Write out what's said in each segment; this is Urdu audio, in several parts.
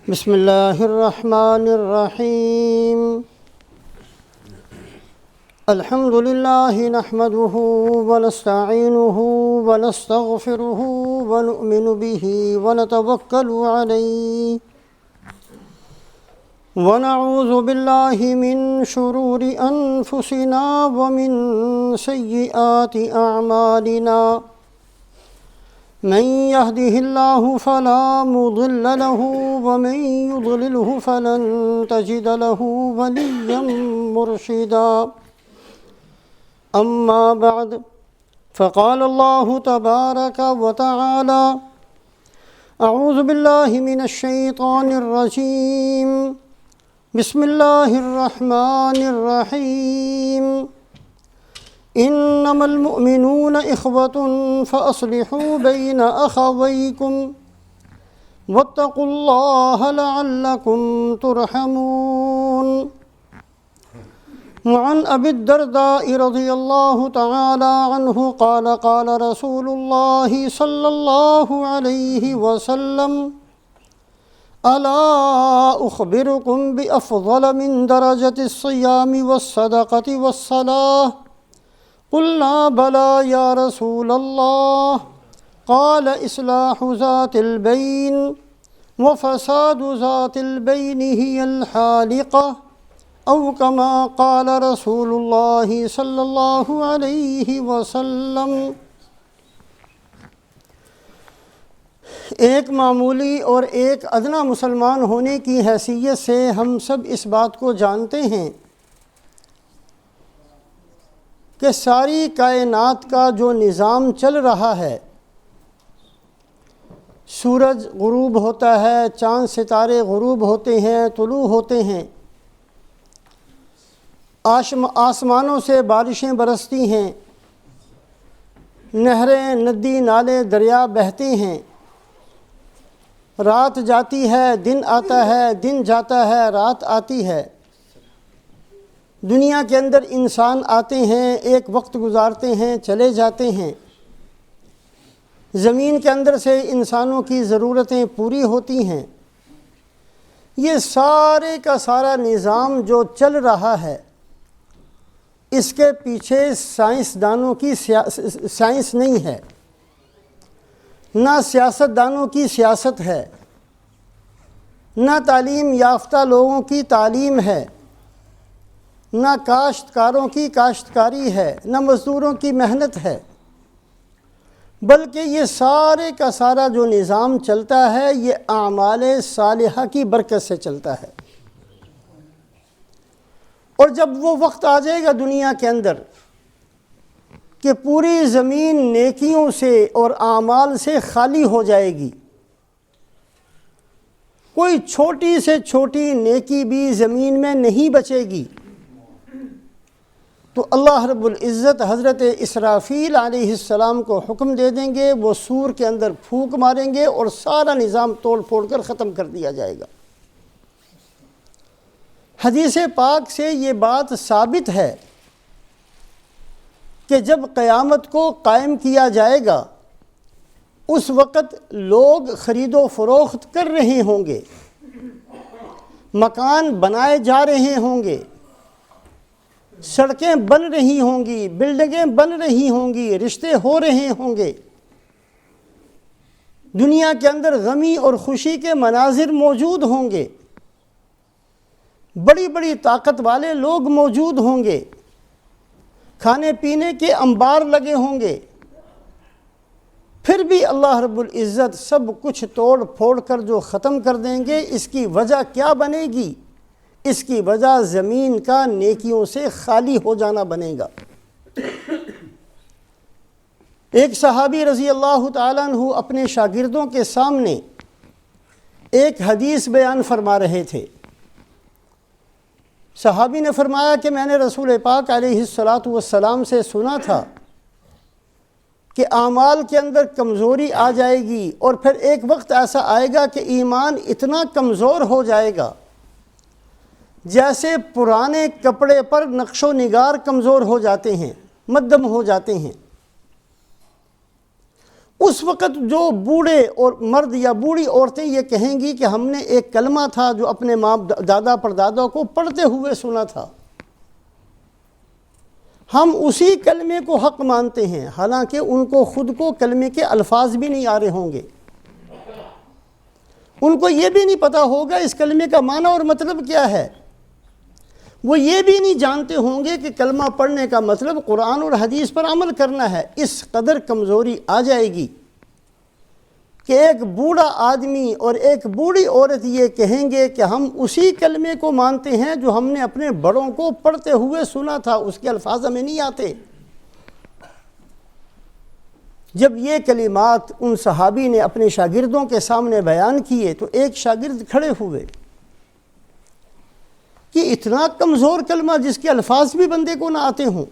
بسم اللہ الرحمن الرحیم الحمد للہ نحمده ونستعینه ونستغفره ونؤمن به ونتوکل علیہ ونعوذ باللہ من شرور انفسنا ومن سیئات اعمالنا من يهده الله فلا مضل له ومن يضلله فلن تجد له وليا مرشدا أما بعد فقال الله تبارك وتعالى أعوذ بالله من الشيطان الرجيم بسم الله الرحمن الرحيم انما المؤمنون اخوة فاصلحوا بين اخويكم واتقوا الله لعلكم ترحمون وعن ابي الدرداء رضي الله تعالى عنه قال قال رسول الله صلى الله عليه وسلم الا اخبركم بافضل من درجة الصيام والصدقة والصلاة قلنا بلى يا رسول الله قال إصلاح ذات البين وفساد ذات البين هي الحالقة أو كما قال رسول الله صلى الله عليه وسلم۔ ایک معمولی اور ایک ادنا مسلمان ہونے کی حیثیت سے ہم سب اس بات کو جانتے ہیں کہ ساری کائنات کا جو نظام چل رہا ہے، سورج غروب ہوتا ہے، چاند ستارے غروب ہوتے ہیں، طلوع ہوتے ہیں، آسمانوں سے بارشیں برستی ہیں، نہریں، ندی، نالے، دریا بہتے ہیں، رات جاتی ہے، دن آتا ہے، دن جاتا ہے، رات آتی ہے۔ دنیا کے اندر انسان آتے ہیں، ایک وقت گزارتے ہیں، چلے جاتے ہیں۔ زمین کے اندر سے انسانوں کی ضرورتیں پوری ہوتی ہیں۔ یہ سارے کا سارا نظام جو چل رہا ہے، اس کے پیچھے سائنسدانوں کی سائنس نہیں ہے، نہ سیاستدانوں کی سیاست ہے، نہ تعلیم یافتہ لوگوں کی تعلیم ہے، نہ کاشتکاروں کی کاشتکاری ہے، نہ مزدوروں کی محنت ہے، بلکہ یہ سارے کا سارا جو نظام چلتا ہے یہ اعمال صالحہ کی برکت سے چلتا ہے۔ اور جب وہ وقت آ جائے گا دنیا کے اندر کہ پوری زمین نیکیوں سے اور اعمال سے خالی ہو جائے گی، کوئی چھوٹی سے چھوٹی نیکی بھی زمین میں نہیں بچے گی، تو اللہ رب العزت حضرت اسرافیل علیہ السلام کو حکم دے دیں گے، وہ سور کے اندر پھونک ماریں گے اور سارا نظام توڑ پھوڑ کر ختم کر دیا جائے گا۔ حدیث پاک سے یہ بات ثابت ہے کہ جب قیامت کو قائم کیا جائے گا اس وقت لوگ خرید و فروخت کر رہے ہوں گے، مکان بنائے جا رہے ہوں گے، سڑکیں بن رہی ہوں گی، بلڈنگیں بن رہی ہوں گی، رشتے ہو رہے ہوں گے، دنیا کے اندر غمی اور خوشی کے مناظر موجود ہوں گے، بڑی بڑی طاقت والے لوگ موجود ہوں گے، کھانے پینے کے انبار لگے ہوں گے، پھر بھی اللہ رب العزت سب کچھ توڑ پھوڑ کر جو ختم کر دیں گے۔ اس کی وجہ کیا بنے گی؟ اس کی وجہ زمین کا نیکیوں سے خالی ہو جانا بنے گا۔ ایک صحابی رضی اللہ تعالیٰ عنہ اپنے شاگردوں کے سامنے ایک حدیث بیان فرما رہے تھے۔ صحابی نے فرمایا کہ میں نے رسول پاک علیہ السلام سے سنا تھا کہ اعمال کے اندر کمزوری آ جائے گی، اور پھر ایک وقت ایسا آئے گا کہ ایمان اتنا کمزور ہو جائے گا جیسے پرانے کپڑے پر نقش و نگار کمزور ہو جاتے ہیں، مدھم ہو جاتے ہیں۔ اس اس وقت جو بوڑھے اور مرد یا بوڑھی عورتیں یہ کہیں گی کہ ہم نے ایک کلمہ تھا جو اپنے ماں دادا پردادا کو پڑھتے ہوئے سنا تھا، ہم اسی کلمے کو حق مانتے ہیں، حالانکہ ان کو خود کو کلمے کے الفاظ بھی نہیں آ رہے ہوں گے، ان کو یہ بھی نہیں پتا ہوگا اس کلمے کا معنی اور مطلب کیا ہے، وہ یہ بھی نہیں جانتے ہوں گے کہ کلمہ پڑھنے کا مطلب قرآن اور حدیث پر عمل کرنا ہے۔ اس قدر کمزوری آ جائے گی کہ ایک بوڑھا آدمی اور ایک بوڑھی عورت یہ کہیں گے کہ ہم اسی کلمے کو مانتے ہیں جو ہم نے اپنے بڑوں کو پڑھتے ہوئے سنا تھا، اس کے الفاظ ہمیں نہیں آتے۔ جب یہ کلمات ان صحابی نے اپنے شاگردوں کے سامنے بیان کیے تو ایک شاگرد کھڑے ہوئے کہ اتنا کمزور کلمہ جس کے الفاظ بھی بندے کو نہ آتے ہوں،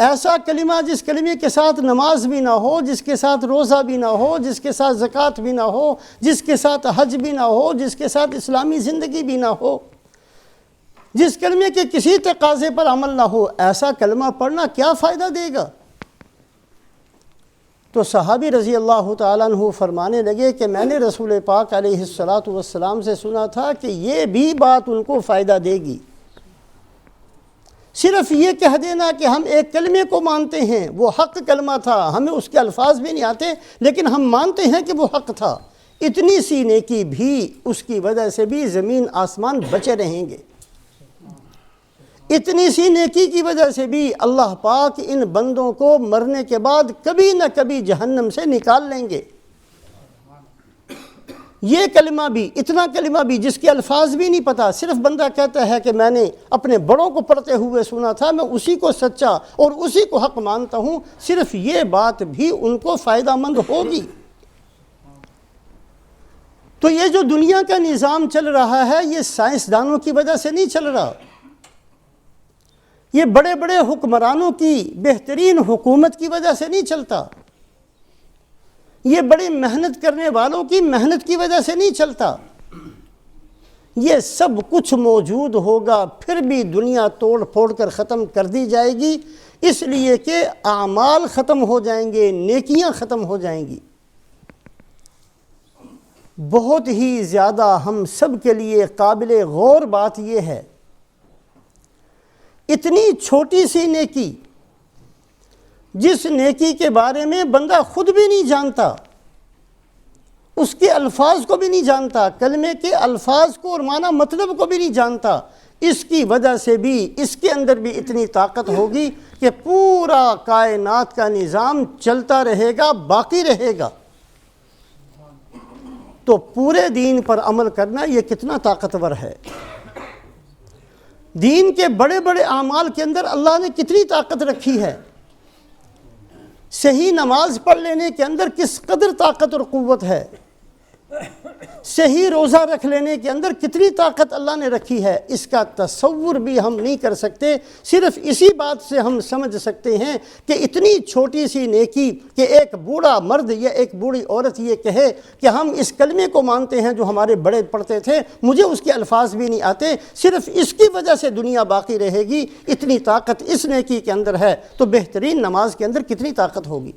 ایسا کلمہ جس کلمے کے ساتھ نماز بھی نہ ہو، جس کے ساتھ روزہ بھی نہ ہو، جس کے ساتھ زکوٰۃ بھی نہ ہو، جس کے ساتھ حج بھی نہ ہو، جس کے ساتھ اسلامی زندگی بھی نہ ہو، جس کلمے کے کسی تقاضے پر عمل نہ ہو، ایسا کلمہ پڑھنا کیا فائدہ دے گا؟ تو صحابی رضی اللہ تعالیٰ عنہ فرمانے لگے کہ میں نے رسول پاک علیہ السلام سے سنا تھا کہ یہ بھی بات ان کو فائدہ دے گی، صرف یہ کہہ دینا کہ ہم ایک کلمے کو مانتے ہیں، وہ حق کلمہ تھا، ہمیں اس کے الفاظ بھی نہیں آتے لیکن ہم مانتے ہیں کہ وہ حق تھا، اتنی سی نیکی بھی اس کی وجہ سے بھی زمین آسمان بچے رہیں گے، اتنی سی نیکی کی وجہ سے بھی اللہ پاک ان بندوں کو مرنے کے بعد کبھی نہ کبھی جہنم سے نکال لیں گے۔ یہ کلمہ بھی، اتنا کلمہ بھی جس کے الفاظ بھی نہیں پتہ، صرف بندہ کہتا ہے کہ میں نے اپنے بڑوں کو پڑھتے ہوئے سنا تھا، میں اسی کو سچا اور اسی کو حق مانتا ہوں، صرف یہ بات بھی ان کو فائدہ مند ہوگی۔ تو یہ جو دنیا کا نظام چل رہا ہے یہ سائنسدانوں کی وجہ سے نہیں چل رہا، یہ بڑے بڑے حکمرانوں کی بہترین حکومت کی وجہ سے نہیں چلتا، یہ بڑی محنت کرنے والوں کی محنت کی وجہ سے نہیں چلتا، یہ سب کچھ موجود ہوگا پھر بھی دنیا توڑ پھوڑ کر ختم کر دی جائے گی، اس لیے کہ اعمال ختم ہو جائیں گے، نیکیاں ختم ہو جائیں گی۔ بہت ہی زیادہ ہم سب کے لیے قابل غور بات یہ ہے، اتنی چھوٹی سی نیکی جس نیکی کے بارے میں بندہ خود بھی نہیں جانتا، اس کے الفاظ کو بھی نہیں جانتا، کلمے کے الفاظ کو اور معنی مطلب کو بھی نہیں جانتا، اس کی وجہ سے بھی اس کے اندر بھی اتنی طاقت ہوگی کہ پورا کائنات کا نظام چلتا رہے گا، باقی رہے گا۔ تو پورے دین پر عمل کرنا یہ کتنا طاقتور ہے، دین کے بڑے بڑے اعمال کے اندر اللہ نے کتنی طاقت رکھی ہے، صحیح نماز پڑھ لینے کے اندر کس قدر طاقت اور قوت ہے، صحیح روزہ رکھ لینے کے اندر کتنی طاقت اللہ نے رکھی ہے، اس کا تصور بھی ہم نہیں کر سکتے، صرف اسی بات سے ہم سمجھ سکتے ہیں کہ اتنی چھوٹی سی نیکی کہ ایک بوڑھا مرد یا ایک بوڑھی عورت یہ کہے کہ ہم اس کلمے کو مانتے ہیں جو ہمارے بڑے پڑھتے تھے، مجھے اس کے الفاظ بھی نہیں آتے، صرف اس کی وجہ سے دنیا باقی رہے گی، اتنی طاقت اس نیکی کے اندر ہے، تو بہترین نماز کے اندر کتنی طاقت ہوگی،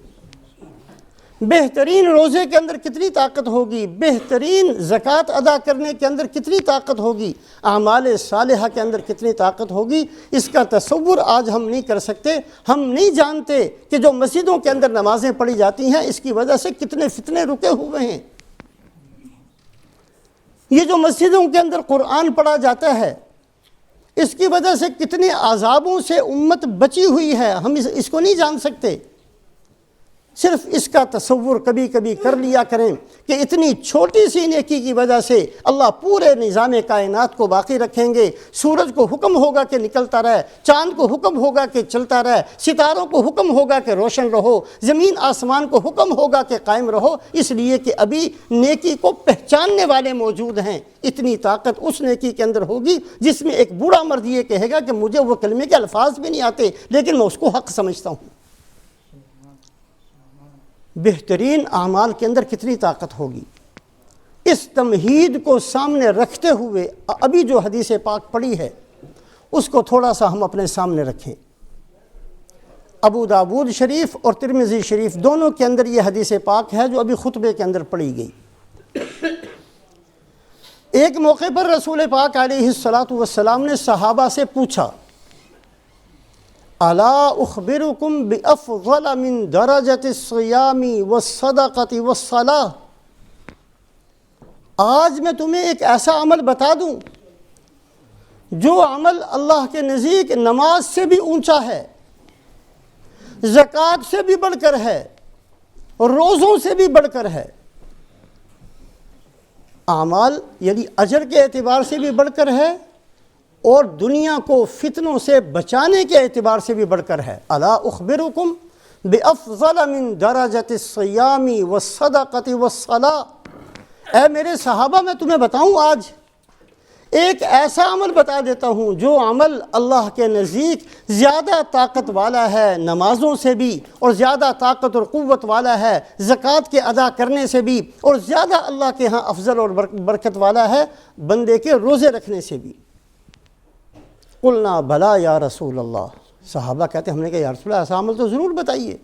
بہترین روزے کے اندر کتنی طاقت ہوگی، بہترین زکوٰۃ ادا کرنے کے اندر کتنی طاقت ہوگی، اعمال صالحہ کے اندر کتنی طاقت ہوگی، اس کا تصور آج ہم نہیں کر سکتے۔ ہم نہیں جانتے کہ جو مسجدوں کے اندر نمازیں پڑھی جاتی ہیں اس کی وجہ سے کتنے فتنے رکے ہوئے ہیں، یہ جو مسجدوں کے اندر قرآن پڑھا جاتا ہے اس کی وجہ سے کتنے عذابوں سے امت بچی ہوئی ہے، ہم اس کو نہیں جان سکتے، صرف اس کا تصور کبھی کبھی کر لیا کریں کہ اتنی چھوٹی سی نیکی کی وجہ سے اللہ پورے نظام کائنات کو باقی رکھیں گے، سورج کو حکم ہوگا کہ نکلتا رہے، چاند کو حکم ہوگا کہ چلتا رہے، ستاروں کو حکم ہوگا کہ روشن رہو، زمین آسمان کو حکم ہوگا کہ قائم رہو، اس لیے کہ ابھی نیکی کو پہچاننے والے موجود ہیں۔ اتنی طاقت اس نیکی کے اندر ہوگی جس میں ایک بوڑھا مرد یہ کہے گا کہ مجھے وہ کلمے کے الفاظ بھی نہیں آتے لیکن میں اس کو حق سمجھتا ہوں۔ بہترین اعمال کے اندر کتنی طاقت ہوگی، اس تمہید کو سامنے رکھتے ہوئے ابھی جو حدیث پاک پڑھی ہے اس کو تھوڑا سا ہم اپنے سامنے رکھیں۔ ابو داود شریف اور ترمذی شریف دونوں کے اندر یہ حدیث پاک ہے جو ابھی خطبے کے اندر پڑھی گئی۔ ایک موقع پر رسول پاک علیہ السلام نے صحابہ سے پوچھا، الا اخبرکم بافضل من درجۃ الصیام والصدقۃ والصلاۃ، آج میں تمہیں ایک ایسا عمل بتا دوں جو عمل اللہ کے نزدیک نماز سے بھی اونچا ہے، زکوٰۃ سے بھی بڑھ کر ہے، روزوں سے بھی بڑھ کر ہے، اعمال یعنی اجر کے اعتبار سے بھی بڑھ کر ہے اور دنیا کو فتنوں سے بچانے کے اعتبار سے بھی بڑھ کر ہے۔ الا اخبرکم بافضل من درجۃ الصیام والصدقۃ والصلاۃ، اے میرے صحابہ میں تمہیں بتاؤں آج ایک ایسا عمل بتا دیتا ہوں جو عمل اللہ کے نزدیک زیادہ طاقت والا ہے نمازوں سے بھی، اور زیادہ طاقت اور قوت والا ہے زکوٰۃ کے ادا کرنے سے بھی، اور زیادہ اللہ کے ہاں افضل اور برکت والا ہے بندے کے روزے رکھنے سے بھی۔ قلنا بلا یا رسول اللہ، صحابہ کہتے ہیں ہم نے کہا یا رسول اللہ ایسا عمل تو ضرور بتائیے۔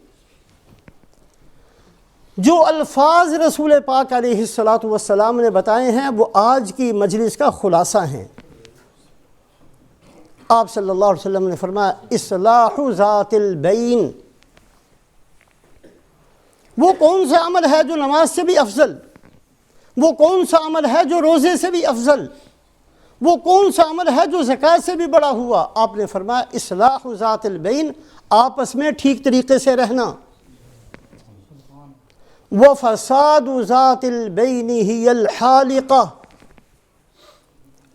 جو الفاظ رسول پاک علیہ السلام نے بتائے ہیں وہ آج کی مجلس کا خلاصہ ہیں۔ آپ صلی اللہ علیہ وسلم نے فرمایا اصلاح ذات البین، وہ کون سا عمل ہے جو نماز سے بھی افضل، وہ کون سا عمل ہے جو روزے سے بھی افضل، وہ کون سا عمل ہے جو زکوٰۃ سے بھی بڑا ہوا؟ آپ نے فرمایا اصلاح ذات البین، آپس میں ٹھیک طریقے سے رہنا۔ وَفَسَادُ ذَاتِ الْبَيْنِ هِيَ الْحَالِقَةُ،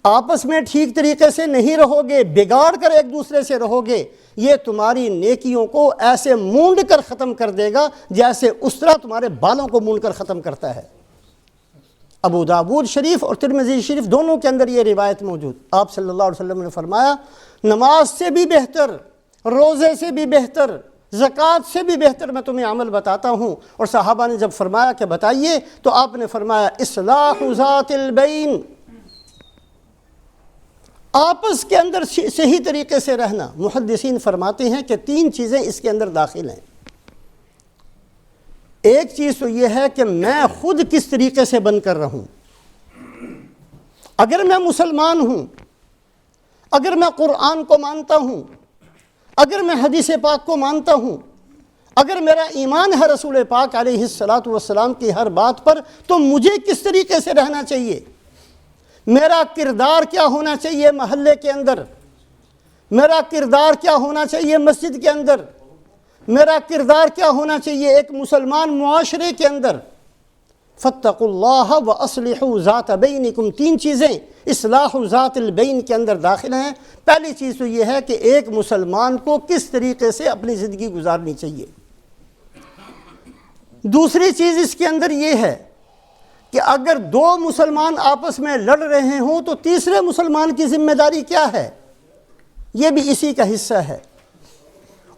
آپس میں ٹھیک طریقے سے نہیں رہو گے، بگاڑ کر ایک دوسرے سے رہو گے، یہ تمہاری نیکیوں کو ایسے مونڈ کر ختم کر دے گا جیسے اسرا تمہارے بالوں کو مونڈ کر ختم کرتا ہے۔ ابو داود شریف اور ترمذی شریف دونوں کے اندر یہ روایت موجود۔ آپ صلی اللہ علیہ وسلم نے فرمایا نماز سے بھی بہتر، روزے سے بھی بہتر، زکوٰۃ سے بھی بہتر میں تمہیں عمل بتاتا ہوں۔ اور صحابہ نے جب فرمایا کہ بتائیے تو آپ نے فرمایا اصلاح ذات البین، آپس کے اندر صحیح طریقے سے رہنا۔ محدثین فرماتے ہیں کہ تین چیزیں اس کے اندر داخل ہیں۔ ایک چیز تو یہ ہے کہ میں خود کس طریقے سے بن کر رہوں، اگر میں مسلمان ہوں، اگر میں قرآن کو مانتا ہوں، اگر میں حدیث پاک کو مانتا ہوں، اگر میرا ایمان ہے رسول پاک علیہ السلام کی ہر بات پر، تو مجھے کس طریقے سے رہنا چاہیے، میرا کردار کیا ہونا چاہیے محلے کے اندر، میرا کردار کیا ہونا چاہیے مسجد کے اندر، میرا کردار کیا ہونا چاہیے ایک مسلمان معاشرے کے اندر۔ فاتقوا اللہ واصلحوا ذات بینکم، تین چیزیں اصلاح ذات البین کے اندر داخل ہیں۔ پہلی چیز تو یہ ہے کہ ایک مسلمان کو کس طریقے سے اپنی زندگی گزارنی چاہیے۔ دوسری چیز اس کے اندر یہ ہے کہ اگر دو مسلمان آپس میں لڑ رہے ہوں تو تیسرے مسلمان کی ذمہ داری کیا ہے، یہ بھی اسی کا حصہ ہے۔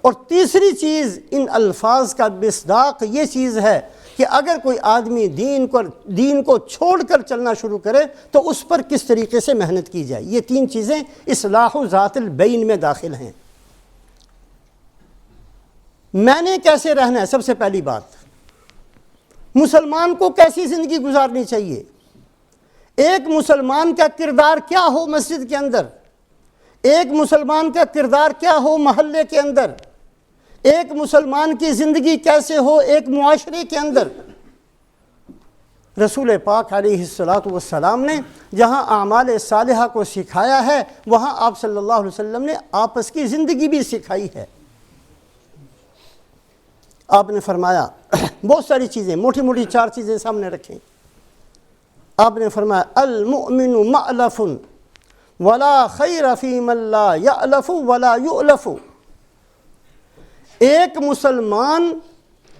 اور تیسری چیز ان الفاظ کا مصداق یہ چیز ہے کہ اگر کوئی آدمی دین کو چھوڑ کر چلنا شروع کرے تو اس پر کس طریقے سے محنت کی جائے۔ یہ تین چیزیں اصلاح ذات البین میں داخل ہیں۔ میں نے کیسے رہنا ہے، سب سے پہلی بات مسلمان کو کیسی زندگی گزارنی چاہیے، ایک مسلمان کا کردار کیا ہو مسجد کے اندر، ایک مسلمان کا کردار کیا ہو محلے کے اندر، ایک مسلمان کی زندگی کیسے ہو ایک معاشرے کے اندر۔ رسول پاک علیہ السلام نے جہاں اعمال صالحہ کو سکھایا ہے وہاں آپ صلی اللہ علیہ وسلم نے آپس کی زندگی بھی سکھائی ہے۔ آپ نے فرمایا بہت ساری چیزیں، موٹی موٹی چار چیزیں سامنے رکھیں۔ آپ نے فرمایا المؤمن مألف ولا خیر فی من لا یألف ولا یؤلف، ایک مسلمان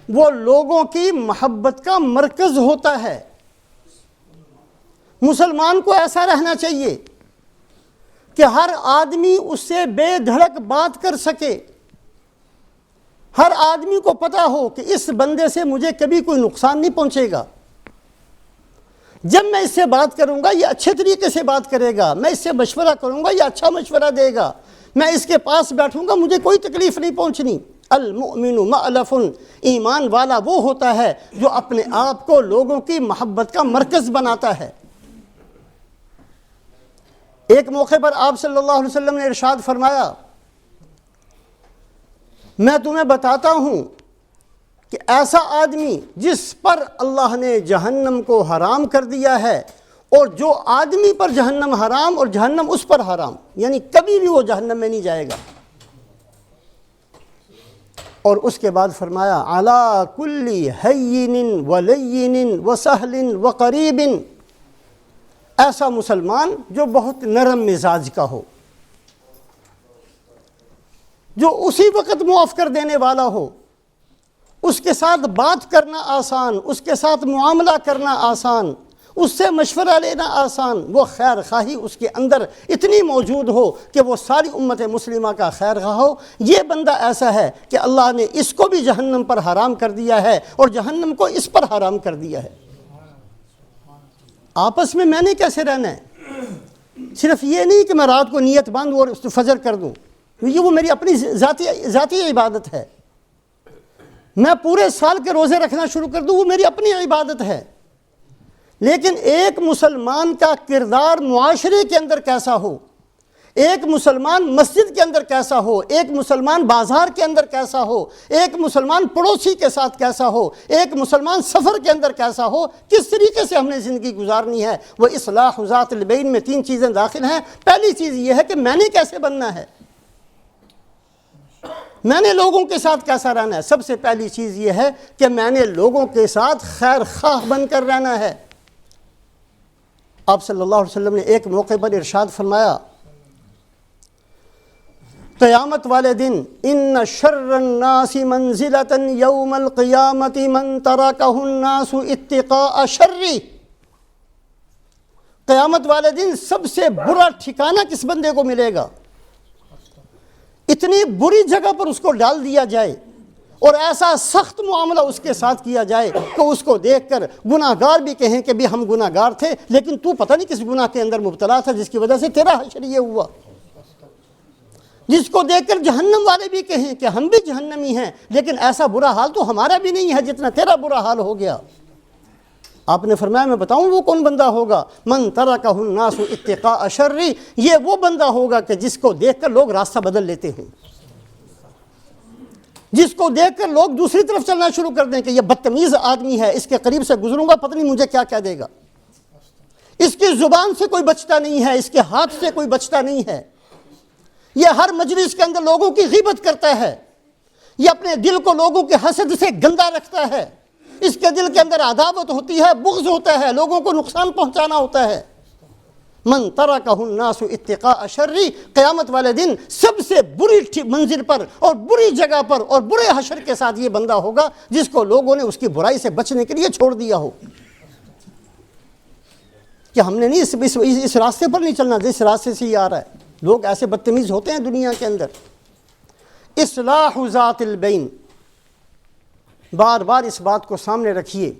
وہ لوگوں کی محبت کا مرکز ہوتا ہے۔ مسلمان کو ایسا رہنا چاہیے کہ ہر آدمی اس سے بے دھڑک بات کر سکے، ہر آدمی کو پتہ ہو کہ اس بندے سے مجھے کبھی کوئی نقصان نہیں پہنچے گا، جب میں اس سے بات کروں گا یہ اچھے طریقے سے بات کرے گا، میں اس سے مشورہ کروں گا یہ اچھا مشورہ دے گا، میں اس کے پاس بیٹھوں گا مجھے کوئی تکلیف نہیں پہنچنی۔ المؤمن مألف، ایمان والا وہ ہوتا ہے جو اپنے آپ کو لوگوں کی محبت کا مرکز بناتا ہے۔ ایک موقع پر آپ صلی اللہ علیہ وسلم نے ارشاد فرمایا، میں تمہیں بتاتا ہوں کہ ایسا آدمی جس پر اللہ نے جہنم کو حرام کر دیا ہے، اور جو آدمی پر جہنم حرام اور جہنم اس پر حرام، یعنی کبھی بھی وہ جہنم میں نہیں جائے گا۔ اور اس کے بعد فرمایا علی کل ہین ولین وسہل وقریب، ایسا مسلمان جو بہت نرم مزاج کا ہو، جو اسی وقت معاف کر دینے والا ہو، اس کے ساتھ بات کرنا آسان، اس کے ساتھ معاملہ کرنا آسان، اس سے مشورہ لینا آسان، وہ خیر خواہی اس کے اندر اتنی موجود ہو کہ وہ ساری امت مسلمہ کا خیر خواہ ہو۔ یہ بندہ ایسا ہے کہ اللہ نے اس کو بھی جہنم پر حرام کر دیا ہے اور جہنم کو اس پر حرام کر دیا ہے۔ آپس میں نے کیسے رہنا ہے؟ صرف یہ نہیں کہ میں رات کو نیت باندھوں اور فجر کر دوں، یہ وہ میری اپنی ذاتی عبادت ہے۔ میں پورے سال کے روزے رکھنا شروع کر دوں، وہ میری اپنی عبادت ہے۔ لیکن ایک مسلمان کا کردار معاشرے کے اندر کیسا ہو، ایک مسلمان مسجد کے اندر کیسا ہو، ایک مسلمان بازار کے اندر کیسا ہو، ایک مسلمان پڑوسی کے ساتھ کیسا ہو، ایک مسلمان سفر کے اندر کیسا ہو، کس طریقے سے ہم نے زندگی گزارنی ہے، وہ اصلاح ذات البین میں 3 چیزیں داخل ہیں۔ پہلی چیز یہ ہے کہ میں نے کیسے بننا ہے، میں نے لوگوں کے ساتھ کیسا رہنا ہے۔ سب سے پہلی چیز یہ ہے کہ میں نے لوگوں کے ساتھ خیر خواہ بن کر رہنا ہے۔ آپ صلی اللہ علیہ وسلم نے ایک موقع پر ارشاد فرمایا، قیامت والے دن ان شر الناس منزلۃ یوم القیامت من ترکہ الناس اتقاء شری، قیامت والے دن سب سے برا ٹھکانہ کس بندے کو ملے گا؟ اتنی بری جگہ پر اس کو ڈال دیا جائے اور ایسا سخت معاملہ اس کے ساتھ کیا جائے کہ اس کو دیکھ کر گناہ گار بھی کہیں کہ بھی ہم گناہ گار تھے، لیکن تو پتہ نہیں کس گناہ کے اندر مبتلا تھا جس کی وجہ سے تیرا حشر یہ ہوا۔ جس کو دیکھ کر جہنم والے بھی کہیں کہ ہم بھی جہنمی ہیں، لیکن ایسا برا حال تو ہمارا بھی نہیں ہے جتنا تیرا برا حال ہو گیا۔ آپ نے فرمایا میں بتاؤں وہ کون بندہ ہوگا؟ من ترکہ الناس اتقاء شری، یہ وہ بندہ ہوگا کہ جس کو دیکھ کر لوگ راستہ بدل لیتے ہیں، جس کو دیکھ کر لوگ دوسری طرف چلنا شروع کر دیں کہ یہ بدتمیز آدمی ہے، اس کے قریب سے گزروں گا پتہ نہیں مجھے کیا کہہ دے گا۔ اس کی زبان سے کوئی بچتا نہیں ہے، اس کے ہاتھ سے کوئی بچتا نہیں ہے، یہ ہر مجلس کے اندر لوگوں کی غیبت کرتا ہے، یہ اپنے دل کو لوگوں کے حسد سے گندا رکھتا ہے، اس کے دل کے اندر عداوت ہوتی ہے، بغض ہوتا ہے، لوگوں کو نقصان پہنچانا ہوتا ہے۔ من ترکہ الناس اتقاء شری، قیامت والے دن سب سے بری منزل پر اور بری جگہ پر اور برے حشر کے ساتھ یہ بندہ ہوگا جس کو لوگوں نے اس کی برائی سے بچنے کے لیے چھوڑ دیا ہو کہ ہم نے نہیں اس راستے پر نہیں چلنا جس راستے سے یہ آ رہا ہے۔ لوگ ایسے بدتمیز ہوتے ہیں دنیا کے اندر۔ اصلاح ذات البین، بار بار اس بات کو سامنے رکھیے،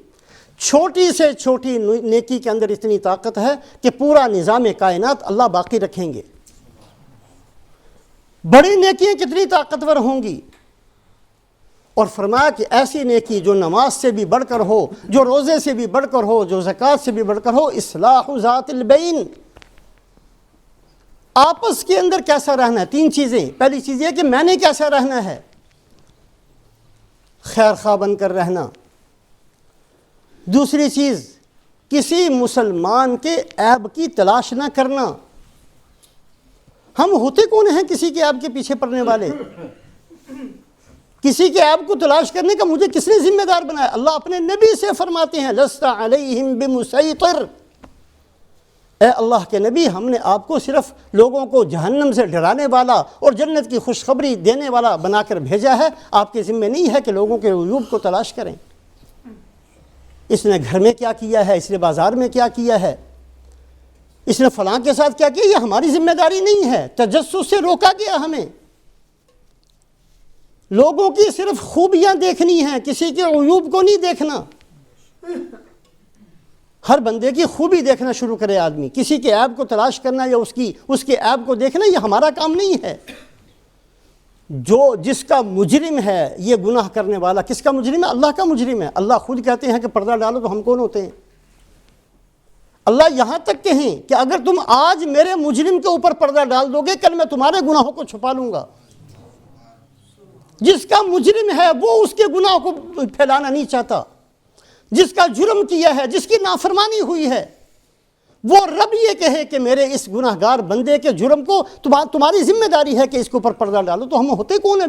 چھوٹی سے چھوٹی نیکی کے اندر اتنی طاقت ہے کہ پورا نظام کائنات اللہ باقی رکھیں گے۔ بڑی نیکیاں کتنی طاقتور ہوں گی، اور فرمایا کہ ایسی نیکی جو نماز سے بھی بڑھ کر ہو، جو روزے سے بھی بڑھ کر ہو، جو زکوٰۃ سے بھی بڑھ کر ہو، اصلاح ذات البین۔ آپس کے اندر کیسا رہنا ہے؟ 3 چیزیں۔ پہلی چیز یہ کہ میں نے کیسا رہنا ہے، خیر خواہ بن کر رہنا۔ دوسری چیز، کسی مسلمان کے عیب کی تلاش نہ کرنا۔ ہم ہوتے کون ہیں کسی کے عیب کے پیچھے پڑنے والے؟ کسی کے عیب کو تلاش کرنے کا مجھے کس نے ذمہ دار بنایا؟ اللہ اپنے نبی سے فرماتے ہیں لست علیہم بمسیطر، اے اللہ کے نبی ہم نے آپ کو صرف لوگوں کو جہنم سے ڈرانے والا اور جنت کی خوشخبری دینے والا بنا کر بھیجا ہے، آپ کے ذمہ نہیں ہے کہ لوگوں کے عیوب کو تلاش کریں۔ اس نے گھر میں کیا کیا ہے، اس نے بازار میں کیا کیا ہے، اس نے فلاں کے ساتھ کیا کیا، یہ ہماری ذمہ داری نہیں ہے۔ تجسس سے روکا گیا ہمیں۔ لوگوں کی صرف خوبیاں دیکھنی ہیں، کسی کے عیوب کو نہیں دیکھنا۔ ہر بندے کی خوبی دیکھنا شروع کرے آدمی، کسی کے عیب کو تلاش کرنا یا اس کے عیب کو دیکھنا یہ ہمارا کام نہیں ہے۔ جس کا مجرم ہے یہ گناہ کرنے والا، کس کا مجرم ہے؟ اللہ کا مجرم ہے۔ اللہ خود کہتے ہیں کہ پردہ ڈالو، تو ہم کون ہوتے ہیں؟ اللہ یہاں تک کہیں کہ اگر تم آج میرے مجرم کے اوپر پردہ ڈال دو گے، کل میں تمہارے گناہوں کو چھپا لوں گا۔ جس کا مجرم ہے وہ اس کے گناہ کو پھیلانا نہیں چاہتا، جس کا جرم کیا ہے، جس کی نافرمانی ہوئی ہے، وہ رب یہ کہے کہ میرے اس گناہگار بندے کے جرم کو تمہاری ذمہ داری ہے کہ اس کے اوپر پردہ ڈالو، تو ہم ہوتے کون ہیں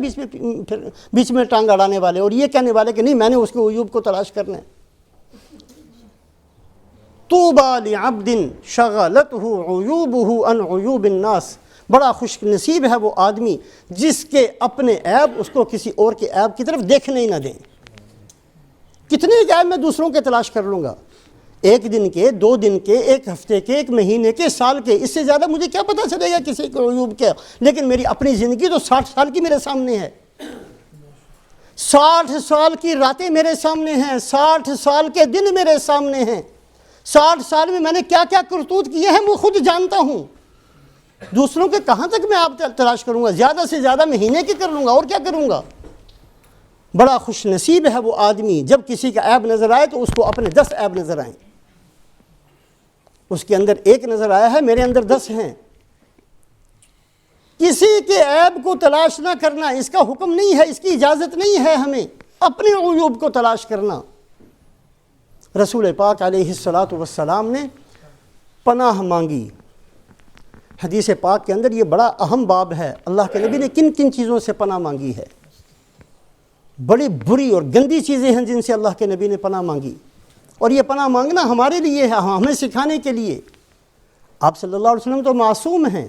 بیچ میں ٹانگ اڑانے والے اور یہ کہنے والے کہ نہیں میں نے اس کے عیوب کو تلاش کرنا ہے۔ طوبى لعبد شغلته عیوبه عن عیوب الناس، بڑا خوش نصیب ہے وہ آدمی جس کے اپنے عیب اس کو کسی اور کے عیب کی طرف دیکھنے ہی نہ دیں۔ کتنے عیب میں دوسروں کے تلاش کر لوں گا، ایک دن کے، 2 دن کے، 1 ہفتے کے، 1 مہینے کے، سال کے، اس سے زیادہ مجھے کیا پتہ چلے گا کسی کے عیوب کے؟ لیکن میری اپنی زندگی تو 60 سال کی میرے سامنے ہے، 60 سال کی راتیں میرے سامنے ہیں، 60 سال کے دن میرے سامنے ہیں، 60 سال میں نے کیا کیا کرتوت کیے ہیں وہ خود جانتا ہوں۔ دوسروں کے کہاں تک میں آپ تلاش کروں گا؟ زیادہ سے زیادہ مہینے کی کر لوں گا، اور کیا کروں گا؟ بڑا خوش نصیب ہے وہ آدمی جب کسی کا عیب نظر آئے تو اس کو اپنے 10 عیب نظر آئیں۔ اس کے اندر 1 نظر آیا ہے، میرے اندر 10 ہیں۔ کسی کے عیب کو تلاش نہ کرنا اس کا حکم نہیں ہے، اس کی اجازت نہیں ہے ہمیں اپنے عیوب کو تلاش کرنا۔ رسول پاک علیہ السلام نے پناہ مانگی۔ حدیث پاک کے اندر یہ بڑا اہم باب ہے، اللہ کے نبی نے کن کن چیزوں سے پناہ مانگی ہے۔ بڑی بری اور گندی چیزیں ہیں جن سے اللہ کے نبی نے پناہ مانگی، اور یہ پناہ مانگنا ہمارے لیے ہے، ہمیں سکھانے کے لیے۔ آپ صلی اللہ علیہ وسلم تو معصوم ہیں،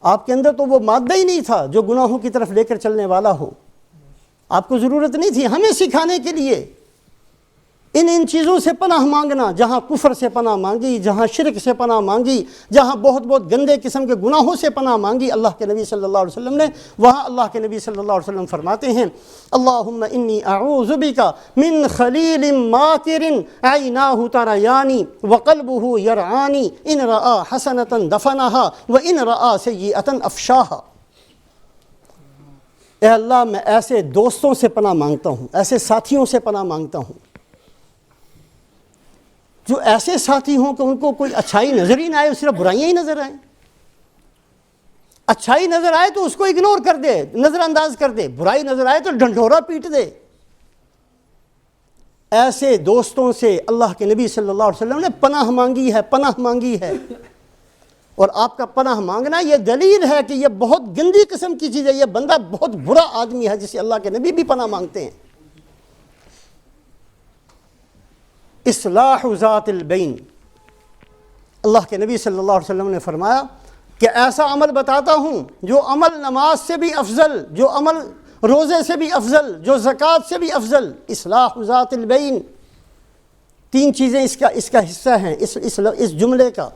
آپ کے اندر تو وہ مادہ ہی نہیں تھا جو گناہوں کی طرف لے کر چلنے والا ہو، آپ کو ضرورت نہیں تھی، ہمیں سکھانے کے لیے ان چیزوں سے پناہ مانگنا، جہاں کفر سے پناہ مانگی، جہاں شرک سے پناہ مانگی، جہاں بہت گندے قسم کے گناہوں سے پناہ مانگی اللہ کے نبی صلی اللہ علیہ وسلم نے، وہاں اللہ کے نبی صلی اللہ علیہ وسلم فرماتے ہیں اللہم انی اعوذ بک من خلیل ماکر عیناہ تریانی وقلبہ یرعانی ان رآ حسنۃ دفنہا وان رآ سیئۃ افشاہا۔ اے اللہ میں ایسے دوستوں سے پناہ مانگتا ہوں، ایسے ساتھیوں سے پناہ مانگتا ہوں جو ایسے ساتھی ہوں کہ ان کو کوئی اچھائی نظر ہی نہ آئے، صرف برائیاں ہی نظر آئیں۔ اچھائی نظر آئے تو اس کو اگنور کر دے، نظر انداز کر دے، برائی نظر آئے تو ڈنڈورا پیٹ دے۔ ایسے دوستوں سے اللہ کے نبی صلی اللہ علیہ وسلم نے پناہ مانگی ہے، پناہ مانگی ہے۔ اور آپ کا پناہ مانگنا یہ دلیل ہے کہ یہ بہت گندی قسم کی چیز ہے، یہ بندہ بہت برا آدمی ہے جسے اللہ کے نبی بھی پناہ مانگتے ہیں۔ اصلاح ذات البین، اللہ کے نبی صلی اللہ علیہ وسلم نے فرمایا کہ ایسا عمل بتاتا ہوں جو عمل نماز سے بھی افضل، جو عمل روزے سے بھی افضل، جو زکوٰۃ سے بھی افضل، اصلاح ذات البین۔ 3 چیزیں اس کا حصہ ہیں اس جملے کا۔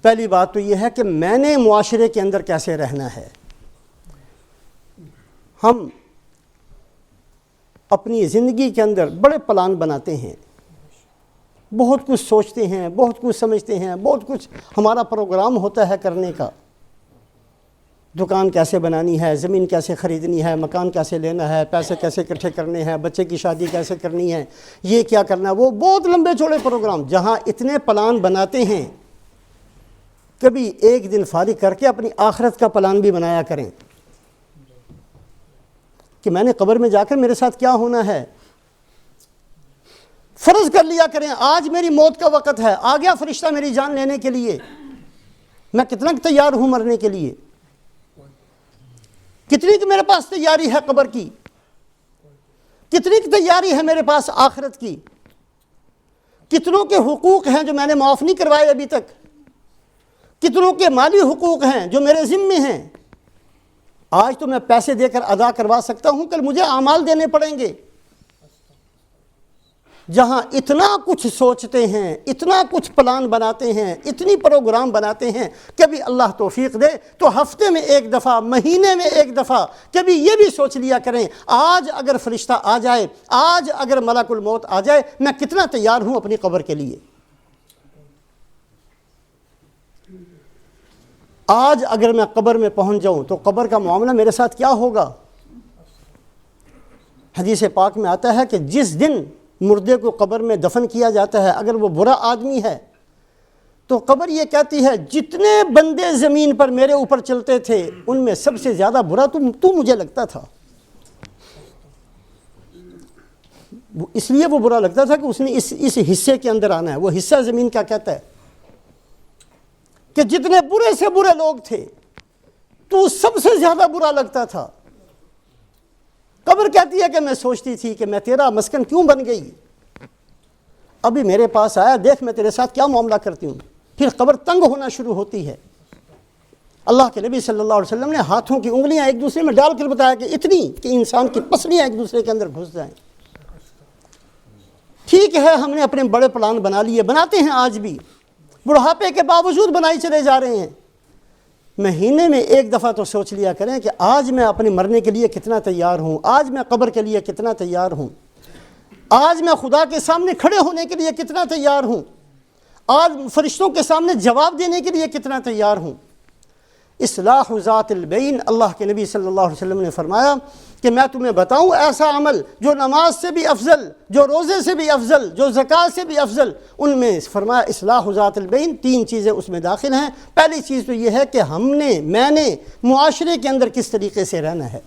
پہلی بات تو یہ ہے کہ میں نے معاشرے کے اندر کیسے رہنا ہے۔ ہم اپنی زندگی کے اندر بڑے پلان بناتے ہیں، بہت کچھ سوچتے ہیں، بہت کچھ سمجھتے ہیں، بہت کچھ ہمارا پروگرام ہوتا ہے کرنے کا۔ دکان کیسے بنانی ہے، زمین کیسے خریدنی ہے، مکان کیسے لینا ہے، پیسے کیسے اکٹھے کرنے ہیں، بچے کی شادی کیسے کرنی ہے، یہ کیا کرنا ہے، وہ بہت لمبے چوڑے پروگرام۔ جہاں اتنے پلان بناتے ہیں، کبھی ایک دن فارغ کر کے اپنی آخرت کا پلان بھی بنایا کریں کہ میں نے قبر میں جا کر میرے ساتھ کیا ہونا ہے۔ فرض کر لیا کریں آج میری موت کا وقت ہے، آ گیا فرشتہ میری جان لینے کے لیے، میں کتنا تیار ہوں مرنے کے لیے، کتنی کہ میرے پاس تیاری ہے قبر کی، کتنی کی تیاری ہے میرے پاس آخرت کی، کتنوں کے حقوق ہیں جو میں نے معاف نہیں کروائے ابھی تک، کتنوں کے مالی حقوق ہیں جو میرے ذمے ہیں۔ آج تو میں پیسے دے کر ادا کروا سکتا ہوں، کل مجھے اعمال دینے پڑیں گے۔ جہاں اتنا کچھ سوچتے ہیں، اتنا کچھ پلان بناتے ہیں، اتنی پروگرام بناتے ہیں، کبھی اللہ توفیق دے تو ہفتے میں 1 دفعہ، مہینے میں 1 دفعہ کبھی یہ بھی سوچ لیا کریں آج اگر فرشتہ آ جائے، آج اگر ملک الموت آ جائے، میں کتنا تیار ہوں اپنی قبر کے لیے۔ آج اگر میں قبر میں پہنچ جاؤں تو قبر کا معاملہ میرے ساتھ کیا ہوگا؟ حدیث پاک میں آتا ہے کہ جس دن مردے کو قبر میں دفن کیا جاتا ہے، اگر وہ برا آدمی ہے تو قبر یہ کہتی ہے جتنے بندے زمین پر میرے اوپر چلتے تھے ان میں سب سے زیادہ برا تو مجھے لگتا تھا. اس لیے وہ برا لگتا تھا کہ اس نے اس حصے کے اندر آنا ہے. وہ حصہ زمین کیا کہتا ہے کہ جتنے برے سے برے لوگ تھے تو سب سے زیادہ برا لگتا تھا. قبر کہتی ہے کہ میں سوچتی تھی کہ میں تیرا مسکن کیوں بن گئی، ابھی میرے پاس آیا، دیکھ میں تیرے ساتھ کیا معاملہ کرتی ہوں. پھر قبر تنگ ہونا شروع ہوتی ہے. اللہ کے نبی صلی اللہ علیہ وسلم نے ہاتھوں کی انگلیاں ایک دوسرے میں ڈال کر بتایا کہ اتنی کہ انسان کی پسلیاں ایک دوسرے کے اندر گھس جائیں. ٹھیک ہے ہم نے اپنے بڑے پلان بنا لیے، بناتے ہیں آج بھی، بڑھاپے کے باوجود بنائی چلے جا رہے ہیں. مہینے میں ایک دفعہ تو سوچ لیا کریں کہ آج میں اپنے مرنے کے لیے کتنا تیار ہوں، آج میں قبر کے لیے کتنا تیار ہوں، آج میں خدا کے سامنے کھڑے ہونے کے لیے کتنا تیار ہوں، آج فرشتوں کے سامنے جواب دینے کے لیے کتنا تیار ہوں. اصلاح ذات البین، اللہ کے نبی صلی اللہ علیہ وسلم نے فرمایا کہ میں تمہیں بتاؤں ایسا عمل جو نماز سے بھی افضل، جو روزے سے بھی افضل، جو زکوٰۃ سے بھی افضل. ان میں فرمایا اصلاح ذات البین، 3 چیزیں اس میں داخل ہیں. پہلی چیز تو یہ ہے کہ میں نے معاشرے کے اندر کس طریقے سے رہنا ہے،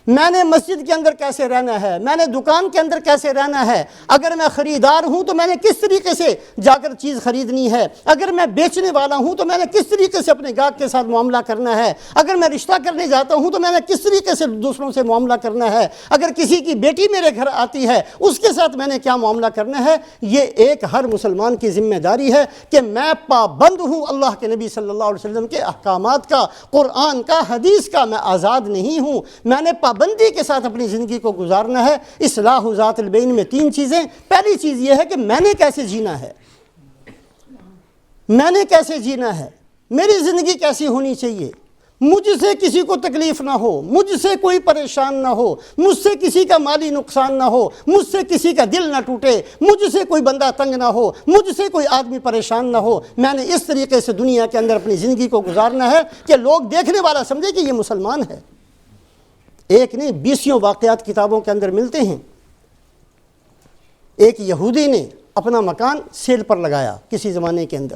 میں نے مسجد کے اندر کیسے رہنا ہے، میں نے دکان کے اندر کیسے رہنا ہے، اگر میں خریدار ہوں تو میں نے کس طریقے سے جا کر چیز خریدنی ہے، اگر میں بیچنے والا ہوں تو میں نے کس طریقے سے اپنے گاہک کے ساتھ معاملہ کرنا ہے، اگر میں رشتہ کرنے جاتا ہوں تو میں نے کس طریقے سے دوسروں سے معاملہ کرنا ہے، اگر کسی کی بیٹی میرے گھر آتی ہے اس کے ساتھ میں نے کیا معاملہ کرنا ہے. یہ ایک ہر مسلمان کی ذمہ داری ہے کہ میں پابند ہوں اللہ کے نبی صلی اللہ علیہ وسلم کے احکامات کا، قرآن کا، حدیث کا. میں آزاد نہیں ہوں، میں نے پابندی کے ساتھ اپنی زندگی کو گزارنا ہے. اصلاح ذات البین میں 3 چیزیں. پہلی چیز یہ ہے کہ میں نے کیسے جینا ہے، میں نے کیسے جینا ہے، میری زندگی کیسی ہونی چاہیے، مجھ سے کسی کو تکلیف نہ ہو، مجھ سے کوئی پریشان نہ ہو، مجھ سے کسی کا مالی نقصان نہ ہو، مجھ سے کسی کا دل نہ ٹوٹے، مجھ سے کوئی بندہ تنگ نہ ہو، مجھ سے کوئی آدمی پریشان نہ ہو. میں نے اس طریقے سے دنیا کے اندر اپنی زندگی کو گزارنا ہے کہ لوگ دیکھنے والا سمجھے کہ یہ مسلمان ہے. ایک نہیں 20 واقعات کتابوں کے اندر ملتے ہیں. ایک یہودی نے اپنا مکان سیل پر لگایا کسی زمانے کے اندر.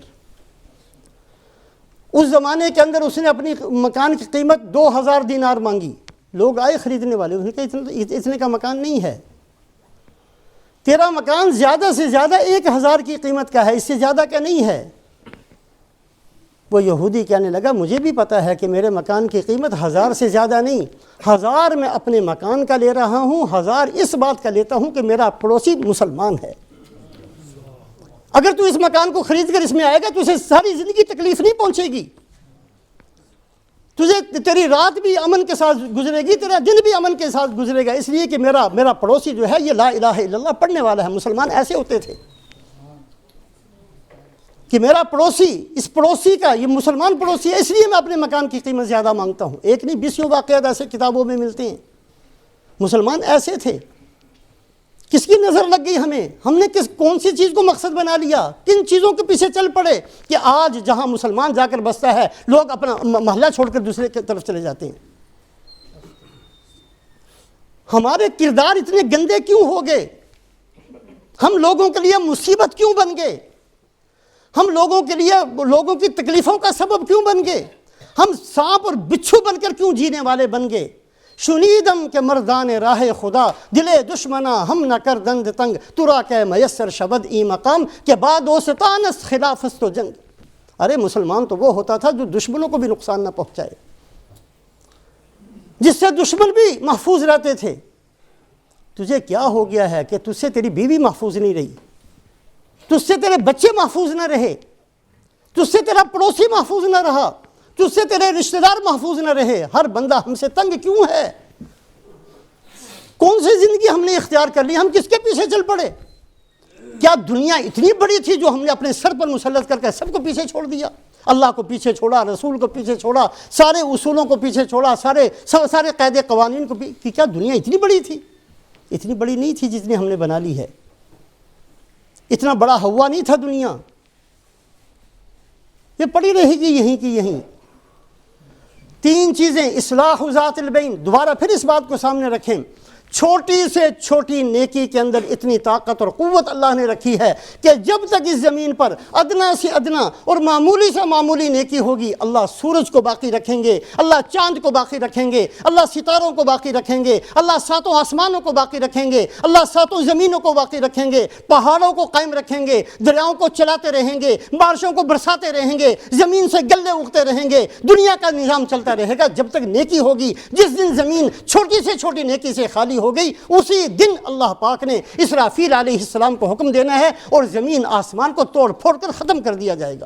اس زمانے کے اندر اس نے اپنی مکان کی قیمت 2000 دینار مانگی. لوگ آئے خریدنے والے، انہوں نے کہا اتنے کا مکان نہیں ہے، تیرا مکان زیادہ سے زیادہ 1000 کی قیمت کا ہے، اس سے زیادہ کا نہیں ہے. وہ یہودی کہنے لگا مجھے بھی پتا ہے کہ میرے مکان کی قیمت 1000 سے زیادہ نہیں، 1000 میں اپنے مکان کا لے رہا ہوں، 1000 اس بات کا لیتا ہوں کہ میرا پڑوسی مسلمان ہے. اگر تو اس مکان کو خرید کر اس میں آئے گا تو اسے ساری زندگی تکلیف نہیں پہنچے گی، تیری رات بھی امن کے ساتھ گزرے گی، تیرا دن بھی امن کے ساتھ گزرے گا، اس لیے کہ میرا پڑوسی جو ہے یہ لا الہ الا اللہ پڑھنے والا ہے. مسلمان ایسے ہوتے تھے کہ میرا پڑوسی، اس پڑوسی کا، یہ مسلمان پڑوسی ہے، اس لیے میں اپنے مکان کی قیمت زیادہ مانگتا ہوں. ایک نہیں 20 واقعات ایسے کتابوں میں ملتے ہیں. مسلمان ایسے تھے. کس کی نظر لگ گئی ہمیں؟ ہم نے کون سی چیز کو مقصد بنا لیا؟ کن چیزوں کے پیچھے چل پڑے کہ آج جہاں مسلمان جا کر بستا ہے لوگ اپنا محلہ چھوڑ کر دوسرے کی طرف چلے جاتے ہیں. ہمارے کردار اتنے گندے کیوں ہو گئے؟ ہم لوگوں کے لیے مصیبت کیوں بن گئے؟ ہم لوگوں کے لیے لوگوں کی تکلیفوں کا سبب کیوں بن گئے؟ ہم سانپ اور بچھو بن کر کیوں جینے والے بن گئے؟ شنیدم کے مردان راہ خدا دلے دشمنا ہم نہ کر دند تنگ ترا کہ میسر شبد ای مقام کے بعد و ستانس خلافست و جنگ. ارے مسلمان تو وہ ہوتا تھا جو دشمنوں کو بھی نقصان نہ پہنچائے، جس سے دشمن بھی محفوظ رہتے تھے. تجھے کیا ہو گیا ہے کہ تجھ سے تیری بیوی محفوظ نہیں رہی، تجھ سے تیرے بچے محفوظ نہ رہے، تجھ سے تیرا پڑوسی محفوظ نہ رہا، تجھ سے تیرے رشتہ دار محفوظ نہ رہے؟ ہر بندہ ہم سے تنگ کیوں ہے؟ کون سی زندگی ہم نے اختیار کر لی؟ ہم کس کے پیچھے چل پڑے؟ کیا دنیا اتنی بڑی تھی جو ہم نے اپنے سر پر مسلط کر کے سب کو پیچھے چھوڑ دیا؟ اللہ کو پیچھے چھوڑا، رسول کو پیچھے چھوڑا، سارے اصولوں کو پیچھے چھوڑا، سارے قاعدے قوانین کو کہ کیا دنیا اتنی بڑی تھی؟ اتنی بڑی نہیں تھی جتنی ہم نے بنا لی ہے. اتنا بڑا ہوا نہیں تھا دنیا، یہ پڑی رہے گی یہیں کی یہیں. 3 چیزیں اصلاح ذات البین، دوبارہ پھر اس بات کو سامنے رکھیں، چھوٹی سے چھوٹی نیکی کے اندر اتنی طاقت اور قوت اللہ نے رکھی ہے کہ جب تک اس زمین پر ادنا سے ادنا اور معمولی سے معمولی نیکی ہوگی، اللہ سورج کو باقی رکھیں گے، اللہ چاند کو باقی رکھیں گے، اللہ ستاروں کو باقی رکھیں گے، اللہ 7 آسمانوں کو باقی رکھیں گے، اللہ 7 زمینوں کو باقی رکھیں گے، پہاڑوں کو قائم رکھیں گے، دریاؤں کو چلاتے رہیں گے، بارشوں کو برساتے رہیں گے، زمین سے گلے اگتے رہیں گے، دنیا کا نظام چلتا رہے گا جب تک نیکی ہوگی۔ جس دن زمین چھوٹی سے چھوٹی نیکی سے خالی ہو گئی، اسی دن اللہ پاک نے اسرافیل علیہ السلام کو حکم دینا ہے اور زمین آسمان کو توڑ پھوڑ کر ختم کر دیا جائے گا۔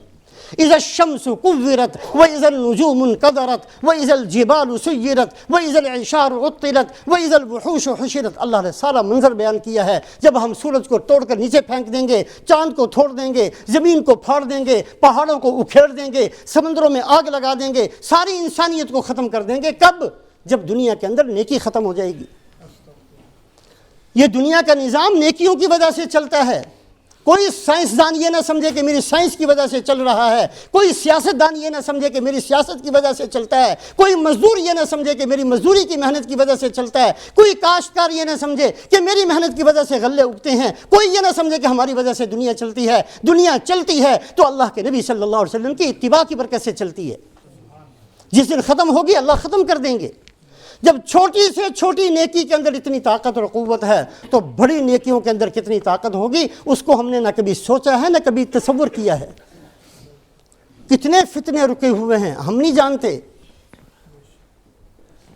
اذا الشمس كورت واذا النجوم انكدرت واذا الجبال سيرت واذا العشار عطلت واذا الوحوش حشرت۔ اللہ نے سارا منظر بیان کیا ہے، جب ہم سورج کو توڑ کر نیچے پھینک دیں گے، چاند کو توڑ دیں گے، زمین کو پھاڑ دیں گے، پہاڑوں کو اکھیڑ دیں گے، سمندروں میں آگ لگا دیں گے، ساری انسانیت کو ختم کر دیں گے۔ کب؟ جب دنیا کے اندر نیکی ختم ہو جائے گی۔ یہ دنیا کا نظام نیکیوں کی وجہ سے چلتا ہے۔ کوئی سائنسدان یہ نہ سمجھے کہ میری سائنس کی وجہ سے چل رہا ہے، کوئی سیاستدان یہ نہ سمجھے کہ میری سیاست کی وجہ سے چلتا ہے، کوئی مزدور یہ نہ سمجھے کہ میری مزدوری کی محنت کی وجہ سے چلتا ہے، کوئی کاشتکار یہ نہ سمجھے کہ میری محنت کی وجہ سے غلے اگتے ہیں، کوئی یہ نہ سمجھے کہ ہماری وجہ سے دنیا چلتی ہے۔ دنیا چلتی ہے تو اللہ کے نبی صلی اللہ علیہ وسلم کی اتباع کی برکت سے چلتی ہے۔ جس دن ختم ہوگی اللہ ختم کر دیں گے۔ جب چھوٹی سے چھوٹی نیکی کے اندر اتنی طاقت اور قوت ہے تو بڑی نیکیوں کے اندر کتنی طاقت ہوگی، اس کو ہم نے نہ کبھی سوچا ہے نہ کبھی تصور کیا ہے۔ کتنے فتنے رکے ہوئے ہیں ہم نہیں جانتے۔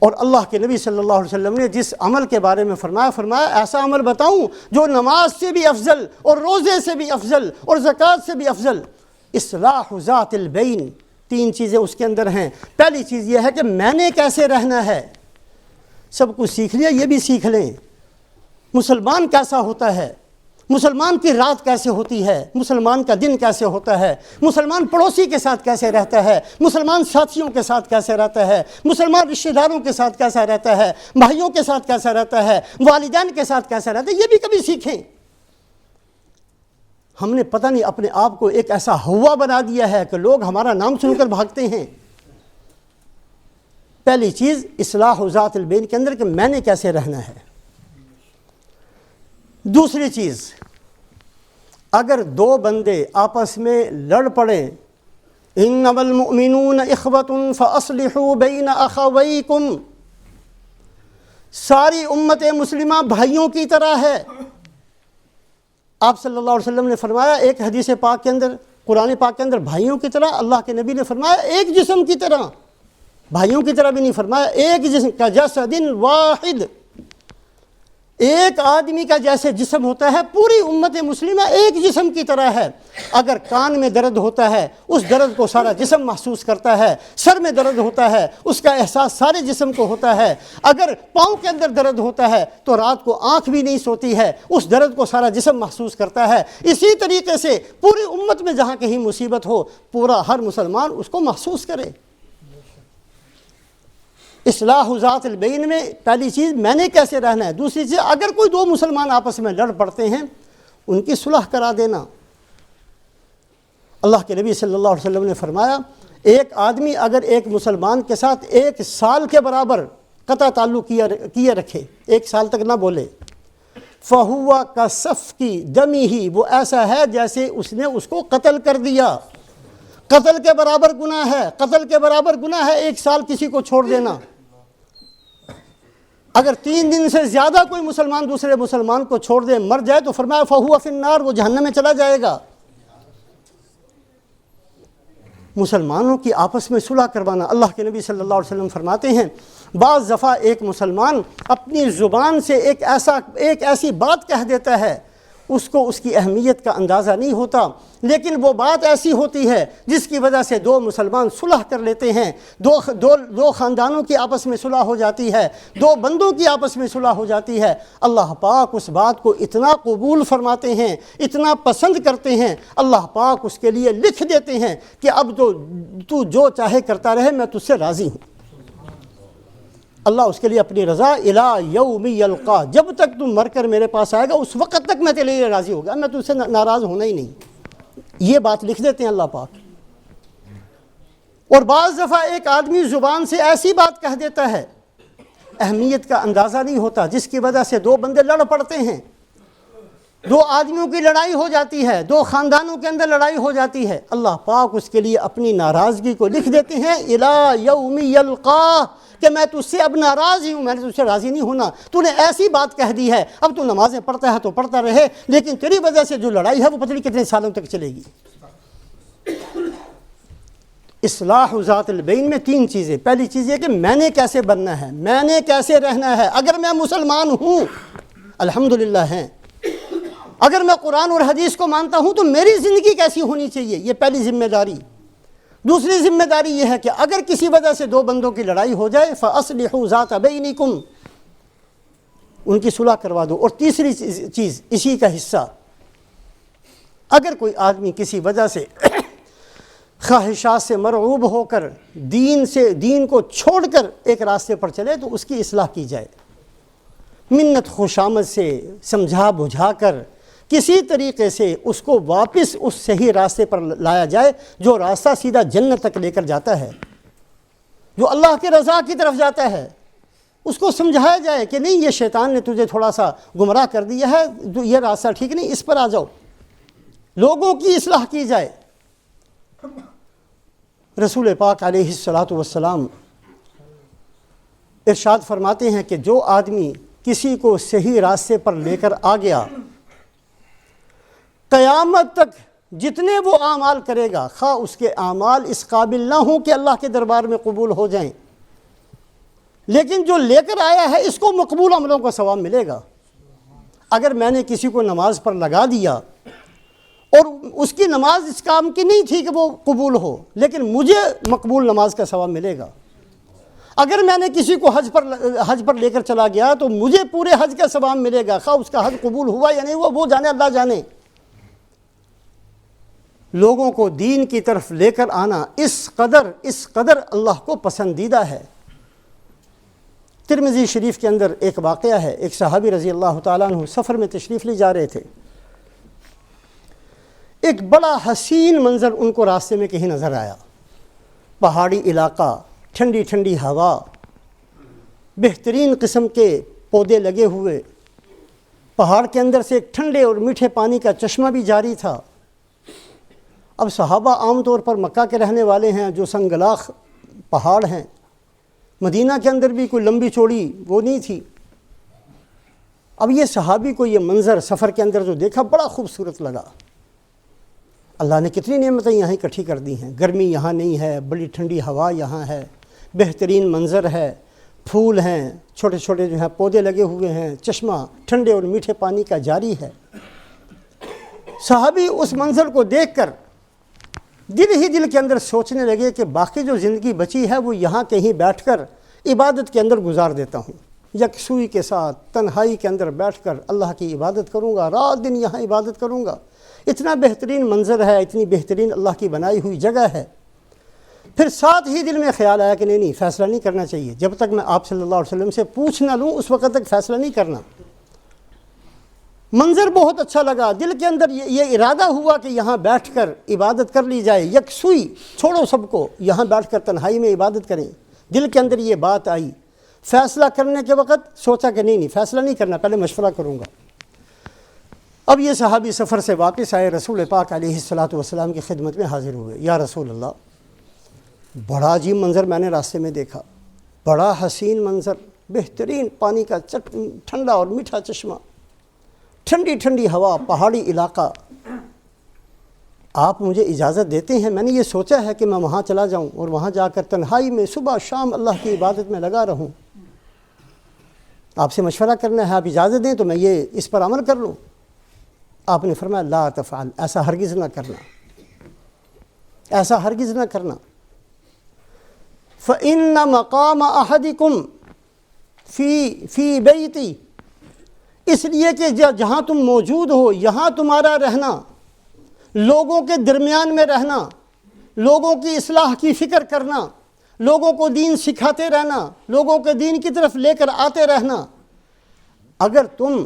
اور اللہ کے نبی صلی اللہ علیہ وسلم نے جس عمل کے بارے میں فرمایا ایسا عمل بتاؤں جو نماز سے بھی افضل اور روزے سے بھی افضل اور زکوٰۃ سے بھی افضل، اصلاح ذات البین۔ 3 چیزیں اس کے اندر ہیں۔ پہلی چیز یہ ہے کہ میں نے کیسے رہنا ہے۔ سب کچھ سیکھ لیا، یہ بھی سیکھ لیں۔ مسلمان کیسا ہوتا ہے، مسلمان کی رات کیسے ہوتی ہے، مسلمان کا دن کیسے ہوتا ہے، مسلمان پڑوسی کے ساتھ کیسے رہتا ہے، مسلمان ساتھیوں کے ساتھ کیسے رہتا ہے، مسلمان رشتہ داروں کے ساتھ کیسا رہتا ہے، بھائیوں کے ساتھ کیسا رہتا ہے، والدین کے ساتھ کیسا رہتا ہے، یہ بھی کبھی سیکھیں۔ ہم نے پتہ نہیں اپنے آپ کو ایک ایسا ہوا بنا دیا ہے کہ لوگ ہمارا نام سن کر بھاگتے ہیں۔ پہلی چیز اصلاح ذات البین کے اندر کہ میں نے کیسے رہنا ہے۔ دوسری چیز، اگر 2 بندے آپس میں لڑ پڑیں، انما المؤمنون اخوۃ فاصلحوا بین اخویکم، ساری امت مسلمہ بھائیوں کی طرح ہے۔ آپ صلی اللہ علیہ وسلم نے فرمایا ایک حدیث پاک کے اندر، قرآن پاک کے اندر، بھائیوں کی طرح۔ اللہ کے نبی نے فرمایا ایک جسم کی طرح، بھائیوں کی طرح بھی نہیں فرمایا، ایک جسم کا جسد واحد، ایک آدمی کا جیسے جسم ہوتا ہے، پوری امت مسلمہ ایک جسم کی طرح ہے۔ اگر کان میں درد ہوتا ہے اس درد کو سارا جسم محسوس کرتا ہے، سر میں درد ہوتا ہے اس کا احساس سارے جسم کو ہوتا ہے، اگر پاؤں کے اندر درد ہوتا ہے تو رات کو آنکھ بھی نہیں سوتی ہے، اس درد کو سارا جسم محسوس کرتا ہے۔ اسی طریقے سے پوری امت میں جہاں کہیں مصیبت ہو، پورا ہر مسلمان اس کو محسوس کرے۔ اصلاح ذات البین میں پہلی چیز میں نے کیسے رہنا ہے۔ دوسری چیز، اگر کوئی 2 مسلمان آپس میں لڑ پڑتے ہیں ان کی صلح کرا دینا۔ اللہ کے نبی صلی اللہ علیہ وسلم نے فرمایا ایک آدمی اگر ایک مسلمان کے ساتھ 1 سال کے برابر قطع تعلق کیے رکھے، 1 سال تک نہ بولے، فہوا کصفکی دمہ، وہ ایسا ہے جیسے اس نے اس کو قتل کر دیا۔ قتل کے برابر گناہ ہے، قتل کے برابر گناہ ہے 1 سال کسی کو چھوڑ دینا۔ اگر 3 دن سے زیادہ کوئی مسلمان دوسرے مسلمان کو چھوڑ دے، مر جائے، تو فرمایا فہو فی النار، وہ جہنم میں چلا جائے گا۔ مسلمانوں کی آپس میں صلح کروانا۔ اللہ کے نبی صلی اللہ علیہ وسلم فرماتے ہیں بعض دفعہ ایک مسلمان اپنی زبان سے ایک ایسی بات کہہ دیتا ہے، اس کو اس کی اہمیت کا اندازہ نہیں ہوتا، لیکن وہ بات ایسی ہوتی ہے جس کی وجہ سے 2 مسلمان صلح کر لیتے ہیں، دو خاندانوں کی آپس میں صلح ہو جاتی ہے، 2 بندوں کی آپس میں صلح ہو جاتی ہے۔ اللہ پاک اس بات کو اتنا قبول فرماتے ہیں، اتنا پسند کرتے ہیں، اللہ پاک اس کے لیے لکھ دیتے ہیں کہ اب تو جو چاہے کرتا رہے، میں تجھ سے راضی ہوں۔ اللہ اس کے لیے اپنی رضا الی یوم یلقا، جب تک تم مر کر میرے پاس آئے گا اس وقت تک میں تیرے لیے راضی ہوگا، میں تجھ سے ناراض ہونا ہی نہیں، یہ بات لکھ دیتے ہیں اللہ پاک۔ اور بعض دفعہ ایک آدمی زبان سے ایسی بات کہہ دیتا ہے اہمیت کا اندازہ نہیں ہوتا، جس کی وجہ سے دو بندے لڑ پڑتے ہیں، دو آدمیوں کی لڑائی ہو جاتی ہے، دو خاندانوں کے اندر لڑائی ہو جاتی ہے، اللہ پاک اس کے لیے اپنی ناراضگی کو لکھ دیتے ہیں الی یوم یلقاہ، کہ میں تجھ سے اب ناراض ہی ہوں، میں نے تجھ سے راضی نہیں ہونا، تو نے ایسی بات کہہ دی ہے، اب تو نمازیں پڑھتا ہے تو پڑھتا رہے، لیکن تیری وجہ سے جو لڑائی ہے وہ پتہ نہیں کتنے سالوں تک چلے گی۔ اصلاح ذات البین میں تین چیزیں، پہلی چیز یہ کہ میں نے کیسے بننا ہے، میں نے کیسے رہنا ہے، اگر میں مسلمان ہوں الحمدللہ ہیں، اگر میں قرآن اور حدیث کو مانتا ہوں تو میری زندگی کیسی ہونی چاہیے، یہ پہلی ذمہ داری۔ دوسری ذمہ داری یہ ہے کہ اگر کسی وجہ سے دو بندوں کی لڑائی ہو جائے فَأَصْلِحُوا ذَاتَ بَيْنِكُمْ، ان کی صلح کروا دو۔ اور تیسری چیز اسی کا حصہ، اگر کوئی آدمی کسی وجہ سے خواہشات سے مرعوب ہو کر دین کو چھوڑ کر ایک راستے پر چلے تو اس کی اصلاح کی جائے، منت خوشامد سے سمجھا بجھا کر کسی طریقے سے اس کو واپس اس صحیح راستے پر لایا جائے جو راستہ سیدھا جنت تک لے کر جاتا ہے، جو اللہ کے رضا کی طرف جاتا ہے۔ اس کو سمجھایا جائے کہ نہیں، یہ شیطان نے تجھے تھوڑا سا گمراہ کر دیا ہے، یہ راستہ ٹھیک نہیں، اس پر آ جاؤ، لوگوں کی اصلاح کی جائے۔ رسول پاک علیہ الصلاۃ والسلام ارشاد فرماتے ہیں کہ جو آدمی کسی کو صحیح راستے پر لے کر آ گیا، قیامت تک جتنے وہ اعمال کرے گا، خواہ اس کے اعمال اس قابل نہ ہوں کہ اللہ کے دربار میں قبول ہو جائیں، لیکن جو لے کر آیا ہے اس کو مقبول عملوں کا ثواب ملے گا۔ اگر میں نے کسی کو نماز پر لگا دیا اور اس کی نماز اس کام کی نہیں تھی کہ وہ قبول ہو، لیکن مجھے مقبول نماز کا ثواب ملے گا۔ اگر میں نے کسی کو حج پر لے کر چلا گیا تو مجھے پورے حج کا ثواب ملے گا، خواہ اس کا حج قبول ہوا یا نہیں ہوا وہ جانے، اللہ جانے۔ لوگوں کو دین کی طرف لے کر آنا اس قدر اللہ کو پسندیدہ ہے۔ ترمذی شریف کے اندر ایک واقعہ ہے، ایک صحابی رضی اللہ تعالیٰ عنہ سفر میں تشریف لے جا رہے تھے، ایک بڑا حسین منظر ان کو راستے میں کہیں نظر آیا، پہاڑی علاقہ، ٹھنڈی ٹھنڈی ہوا، بہترین قسم کے پودے لگے ہوئے، پہاڑ کے اندر سے ایک ٹھنڈے اور میٹھے پانی کا چشمہ بھی جاری تھا۔ اب صحابہ عام طور پر مکہ کے رہنے والے ہیں، جو سنگلاخ پہاڑ ہیں، مدینہ کے اندر بھی کوئی لمبی چوڑی وہ نہیں تھی۔ اب یہ صحابی کو یہ منظر سفر کے اندر جو دیکھا بڑا خوبصورت لگا، اللہ نے کتنی نعمتیں یہاں اکٹھی کر دی ہیں، گرمی یہاں نہیں ہے، بڑی ٹھنڈی ہوا یہاں ہے، بہترین منظر ہے، پھول ہیں، چھوٹے چھوٹے جو ہیں پودے لگے ہوئے ہیں، چشمہ ٹھنڈے اور میٹھے پانی کا جاری ہے۔ صحابی اس منظر کو دیکھ کر دل کے اندر سوچنے لگے کہ باقی جو زندگی بچی ہے وہ یہاں کہیں بیٹھ کر عبادت کے اندر گزار دیتا ہوں، یکسوئی کے ساتھ تنہائی کے اندر بیٹھ کر اللہ کی عبادت کروں گا، رات دن یہاں عبادت کروں گا، اتنا بہترین منظر ہے، اتنی بہترین اللہ کی بنائی ہوئی جگہ ہے۔ پھر ساتھ ہی دل میں خیال آیا کہ نہیں فیصلہ نہیں کرنا چاہیے، جب تک میں آپ صلی اللہ علیہ وسلم سے پوچھ نہ لوں اس وقت تک فیصلہ نہیں کرنا۔ منظر بہت اچھا لگا، دل کے اندر یہ ارادہ ہوا کہ یہاں بیٹھ کر عبادت کر لی جائے، یکسوئی چھوڑو سب کو، یہاں بیٹھ کر تنہائی میں عبادت کریں۔ دل کے اندر یہ بات آئی، فیصلہ کرنے کے وقت سوچا کہ نہیں فیصلہ نہیں کرنا، پہلے مشورہ کروں گا۔ اب یہ صحابی سفر سے واپس آئے، رسول پاک علیہ الصلاۃ والسلام کی خدمت میں حاضر ہوئے، یا رسول اللہ بڑا عجیب منظر میں نے راستے میں دیکھا، بڑا حسین منظر، بہترین پانی کا ٹھنڈا اور میٹھا چشمہ، ٹھنڈی ٹھنڈی ہوا، پہاڑی علاقہ، آپ مجھے اجازت دیتے ہیں؟ میں نے یہ سوچا ہے کہ میں وہاں چلا جاؤں اور وہاں جا کر تنہائی میں صبح شام اللہ کی عبادت میں لگا رہوں، آپ سے مشورہ کرنا ہے، آپ اجازت دیں تو میں یہ اس پر عمل کر لوں۔ آپ نے فرمایا لا تفعل، ایسا ہرگز نہ کرنا، ایسا ہرگز نہ کرنا۔ فَإِنَّ مَقَامَ أَحَدِكُمْ فِي بَيْتِي، اس لیے کہ جہاں تم موجود ہو یہاں تمہارا رہنا، لوگوں کے درمیان میں رہنا، لوگوں کی اصلاح کی فکر کرنا، لوگوں کو دین سکھاتے رہنا، لوگوں کے دین کی طرف لے کر آتے رہنا، اگر تم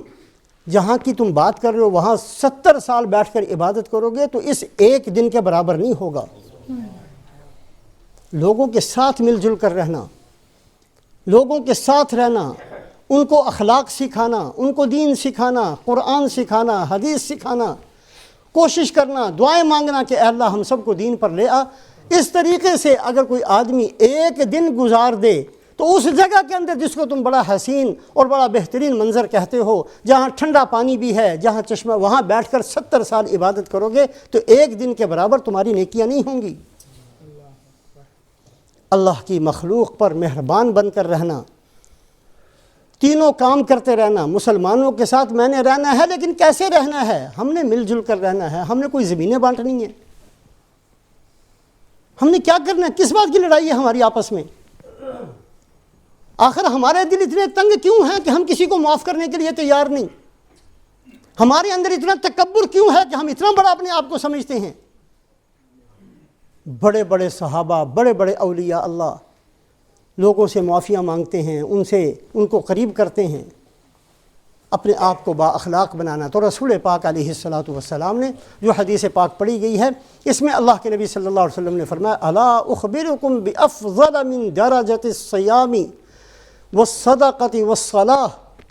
جہاں کی تم بات کر رہے ہو وہاں 70 سال بیٹھ کر عبادت کرو گے تو اس ایک دن کے برابر نہیں ہوگا۔ لوگوں کے ساتھ مل جل کر رہنا، لوگوں کے ساتھ رہنا، ان کو اخلاق سکھانا، ان کو دین سکھانا، قرآن سکھانا، حدیث سکھانا، کوشش کرنا، دعائیں مانگنا کہ اے اللہ ہم سب کو دین پر لے آ۔ اس طریقے سے اگر کوئی آدمی ایک دن گزار دے تو اس جگہ کے اندر جس کو تم بڑا حسین اور بڑا بہترین منظر کہتے ہو، جہاں ٹھنڈا پانی بھی ہے، جہاں چشمہ، وہاں بیٹھ کر 70 سال عبادت کرو گے تو ایک دن کے برابر تمہاری نیکیاں نہیں ہوں گی۔ اللہ کی مخلوق پر مہربان بن کر رہنا، تینوں کام کرتے رہنا، مسلمانوں کے ساتھ میں نے رہنا ہے، لیکن کیسے رہنا ہے؟ ہم نے مل جل کر رہنا ہے، ہم نے کوئی زمینیں بانٹنی ہیں، ہم نے کیا کرنا ہے؟ کس بات کی لڑائی ہے ہماری آپس میں؟ آخر ہمارے دل اتنے تنگ کیوں ہیں کہ ہم کسی کو معاف کرنے کے لیے تیار نہیں؟ ہمارے اندر اتنا تکبر کیوں ہے کہ ہم اتنا بڑا اپنے آپ کو سمجھتے ہیں؟ بڑے بڑے صحابہ، بڑے بڑے اولیاء اللہ لوگوں سے معافیاں مانگتے ہیں، ان کو قریب کرتے ہیں، اپنے آپ کو با اخلاق بنانا۔ تو رسول پاک علیہ الصلاۃ والسلام نے جو حدیث پاک پڑھی گئی ہے، اس میں اللہ کے نبی صلی اللہ علیہ وسلم نے فرمایا الا اخبرکم بافضل من درجۃ الصیام والصدقۃ والصلاۃ،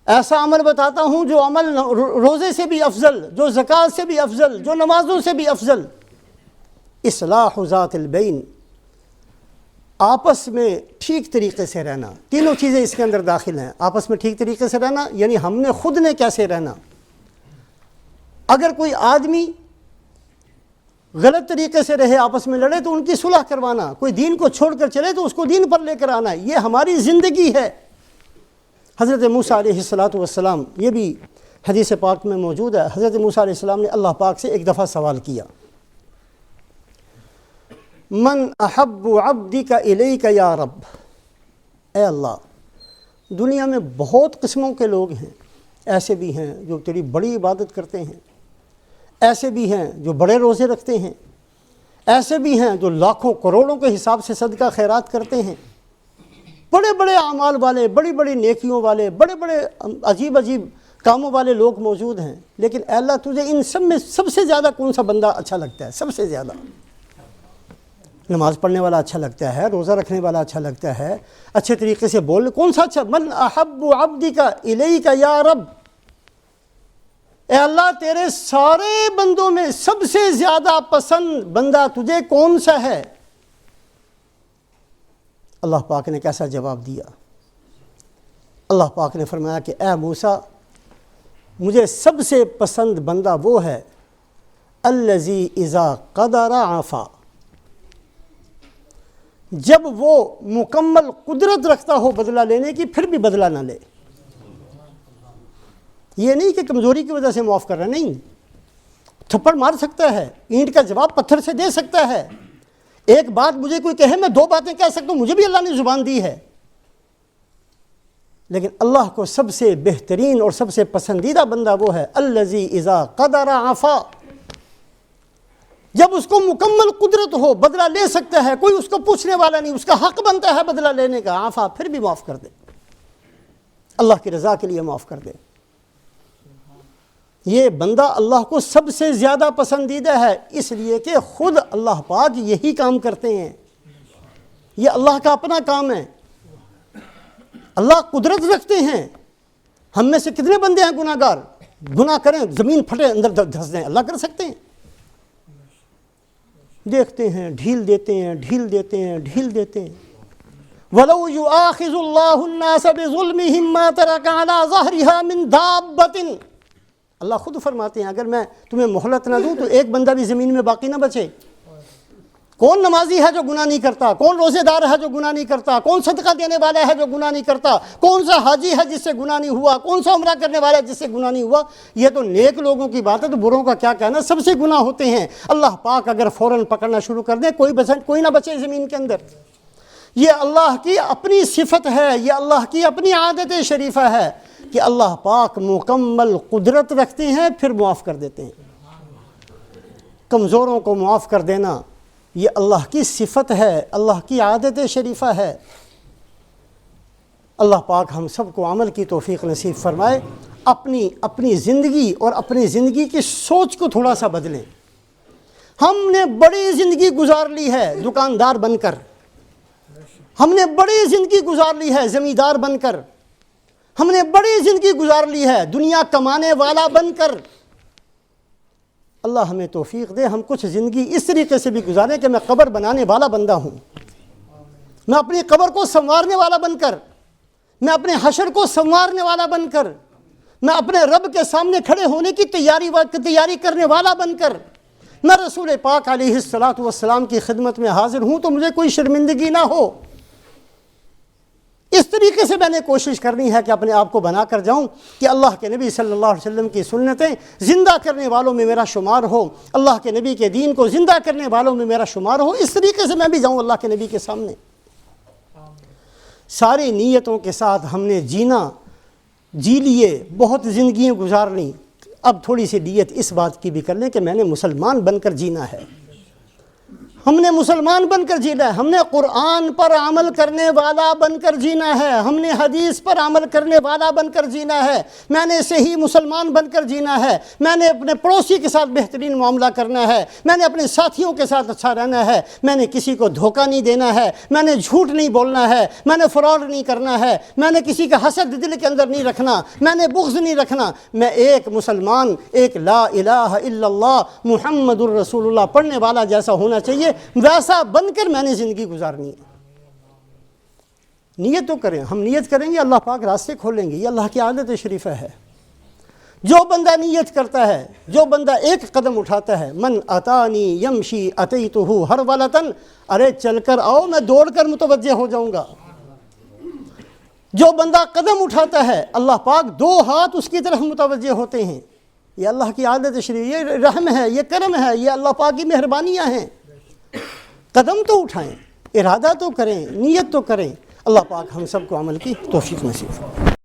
ایسا عمل بتاتا ہوں جو عمل روزے سے بھی افضل، جو زکوٰۃ سے بھی افضل، جو نمازوں سے بھی افضل۔ اصلاح ذات البین، آپس میں ٹھیک طریقے سے رہنا، تینوں چیزیں اس کے اندر داخل ہیں۔ آپس میں ٹھیک طریقے سے رہنا یعنی ہم نے خود نے کیسے رہنا۔ اگر کوئی آدمی غلط طریقے سے رہے، آپس میں لڑے تو ان کی صلح کروانا، کوئی دین کو چھوڑ کر چلے تو اس کو دین پر لے کر آنا، یہ ہماری زندگی ہے۔ حضرت موسیٰ علیہ الصلاۃ والسلام، یہ بھی حدیث پاک میں موجود ہے، حضرت موسیٰ علیہ السلام نے اللہ پاک سے ایک دفعہ سوال کیا، من احب عبدک الیک یا رب، اے اللہ دنیا میں بہت قسموں کے لوگ ہیں، ایسے بھی ہیں جو تیری بڑی عبادت کرتے ہیں، ایسے بھی ہیں جو بڑے روزے رکھتے ہیں، ایسے بھی ہیں جو لاکھوں کروڑوں کے حساب سے صدقہ خیرات کرتے ہیں، بڑے بڑے اعمال والے، بڑی بڑی نیکیوں والے، بڑے بڑے عجیب عجیب کاموں والے لوگ موجود ہیں، لیکن اے اللہ تجھے ان سب میں سب سے زیادہ کون سا بندہ اچھا لگتا ہے؟ سب سے زیادہ نماز پڑھنے والا اچھا لگتا ہے، روزہ رکھنے والا اچھا لگتا ہے، اچھے طریقے سے بول، کون سا اچھا؟ من احب عبدک الیک یا رب، اے اللہ تیرے سارے بندوں میں سب سے زیادہ پسند بندہ تجھے کون سا ہے؟ اللہ پاک نے کیسا جواب دیا؟ اللہ پاک نے فرمایا کہ اے موسیٰ مجھے سب سے پسند بندہ وہ ہے الذی اذا قدر عفا، جب وہ مکمل قدرت رکھتا ہو بدلہ لینے کی پھر بھی بدلہ نہ لے۔ یہ نہیں کہ کمزوری کی وجہ سے معاف کر رہا، نہیں، تھپڑ مار سکتا ہے، اینٹ کا جواب پتھر سے دے سکتا ہے، ایک بات مجھے کوئی کہے میں 2 باتیں کہہ سکتا ہوں، مجھے بھی اللہ نے زبان دی ہے، لیکن اللہ کو سب سے بہترین اور سب سے پسندیدہ بندہ وہ ہے الذی اذا قدر عفا، جب اس کو مکمل قدرت ہو بدلہ لے سکتا ہے، کوئی اس کو پوچھنے والا نہیں، اس کا حق بنتا ہے بدلہ لینے کا، عفا پھر بھی معاف کر دے، اللہ کی رضا کے لیے معاف کر دے۔ یہ بندہ اللہ کو سب سے زیادہ پسندیدہ ہے، اس لیے کہ خود اللہ پاک یہی کام کرتے ہیں، یہ اللہ کا اپنا کام ہے، اللہ قدرت رکھتے ہیں۔ ہم میں سے کتنے بندے ہیں گناہ گار؟ گناہ کریں زمین پھٹے اندر دھس دیں، اللہ کر سکتے ہیں؟ دیکھتے ہیں ڈھیل دیتے ہیں، ڈھیل دیتے ہیں، ڈھیل دیتے ہیں۔ وَلَوْ يُؤَاخِذُ اللَّهُ النَّاسَ بِظُلْمِهِمْ مَا تَرَكَ عَلَى ظَهْرِهَا مِنْ دَابَّةٍ، اللہ خود فرماتے ہیں اگر میں تمہیں مہلت نہ دوں تو ایک بندہ بھی زمین میں باقی نہ بچے۔ کون نمازی ہے جو گناہ نہیں کرتا؟ کون روزے دار ہے جو گناہ نہیں کرتا؟ کون صدقہ دینے والا ہے جو گناہ نہیں کرتا؟ کون سا حاجی ہے جس سے گناہ نہیں ہوا؟ کون سا عمرہ کرنے والا ہے جس سے گناہ نہیں ہوا؟ یہ تو نیک لوگوں کی بات ہے، تو بروں کا کیا کہنا، سب سے گناہ ہوتے ہیں۔ اللہ پاک اگر فوراً پکڑنا شروع کر دے کوئی نہ بچے زمین کے اندر۔ یہ اللہ کی اپنی صفت ہے، یہ اللہ کی اپنی عادت شریفہ ہے کہ اللہ پاک مکمل قدرت رکھتے ہیں پھر معاف کر دیتے ہیں۔ کمزوروں کو معاف کر دینا یہ اللہ کی صفت ہے، اللہ کی عادت شریفہ ہے۔ اللہ پاک ہم سب کو عمل کی توفیق نصیب فرمائے۔ اپنی زندگی اور اپنی زندگی کی سوچ کو تھوڑا سا بدلیں، ہم نے بڑی زندگی گزار لی ہے دکاندار بن کر، ہم نے بڑی زندگی گزار لی ہے زمیندار بن کر، ہم نے بڑی زندگی گزار لی ہے دنیا کمانے والا بن کر۔ اللہ ہمیں توفیق دے ہم کچھ زندگی اس طریقے سے بھی گزاریں کہ میں قبر بنانے والا بندہ ہوں، میں اپنی قبر کو سنوارنے والا بن کر، میں اپنے حشر کو سنوارنے والا بن کر، میں اپنے رب کے سامنے کھڑے ہونے کی تیاری کرنے والا بن کر میں رسول پاک علیہ الصلاۃ والسلام کی خدمت میں حاضر ہوں تو مجھے کوئی شرمندگی نہ ہو۔ اس طریقے سے میں نے کوشش کرنی ہے کہ اپنے آپ کو بنا کر جاؤں کہ اللہ کے نبی صلی اللہ علیہ وسلم کی سنتیں زندہ کرنے والوں میں میرا شمار ہو، اللہ کے نبی کے دین کو زندہ کرنے والوں میں میرا شمار ہو۔ اس طریقے سے میں بھی جاؤں اللہ کے نبی کے سامنے۔ ساری نیتوں کے ساتھ ہم نے جی لیے، بہت زندگیاں گزار لیں، اب تھوڑی سی نیت اس بات کی بھی کر لیں کہ میں نے مسلمان بن کر جینا ہے، ہم نے مسلمان بن کر جینا ہے، ہم نے قرآن پر عمل کرنے والا بن کر جینا ہے، ہم نے حدیث پر عمل کرنے والا بن کر جینا ہے، میں نے صحیح مسلمان بن کر جینا ہے، میں نے اپنے پڑوسی کے ساتھ بہترین معاملہ کرنا ہے، میں نے اپنے ساتھیوں کے ساتھ اچھا رہنا ہے، میں نے کسی کو دھوکہ نہیں دینا ہے، میں نے جھوٹ نہیں بولنا ہے، میں نے فراڈ نہیں کرنا ہے، میں نے کسی کا حسد دل کے اندر نہیں رکھنا، میں نے بغض نہیں رکھنا، میں ایک مسلمان، ایک لا الہ الا اللہ محمد الرسول اللہ پڑھنے والا جیسا ہونا چاہیے، ویسا بن کر میں نے زندگی گزارنی ہے۔ نیت تو کریں، ہم نیت کریں گے اللہ پاک راستے کھولیں گے، یہ اللہ کی عادت شریفہ ہے۔ جو بندہ نیت کرتا ہے، جو بندہ ایک قدم اٹھاتا ہے، من اتانی یمشی اتیتہ ہرولۃ، ارے چل کر آؤ میں دوڑ کر متوجہ ہو جاؤں گا۔ جو بندہ قدم اٹھاتا ہے اللہ پاک دو ہاتھ اس کی طرف متوجہ ہوتے ہیں۔ یہ اللہ کی عادت شریف، یہ رحم ہے، یہ کرم ہے، یہ اللہ پاک کی مہربانیاں ہیں۔ قدم تو اٹھائیں، ارادہ تو کریں، نیت تو کریں۔ اللہ پاک ہم سب کو عمل کی توفیق نصیب فرمائے۔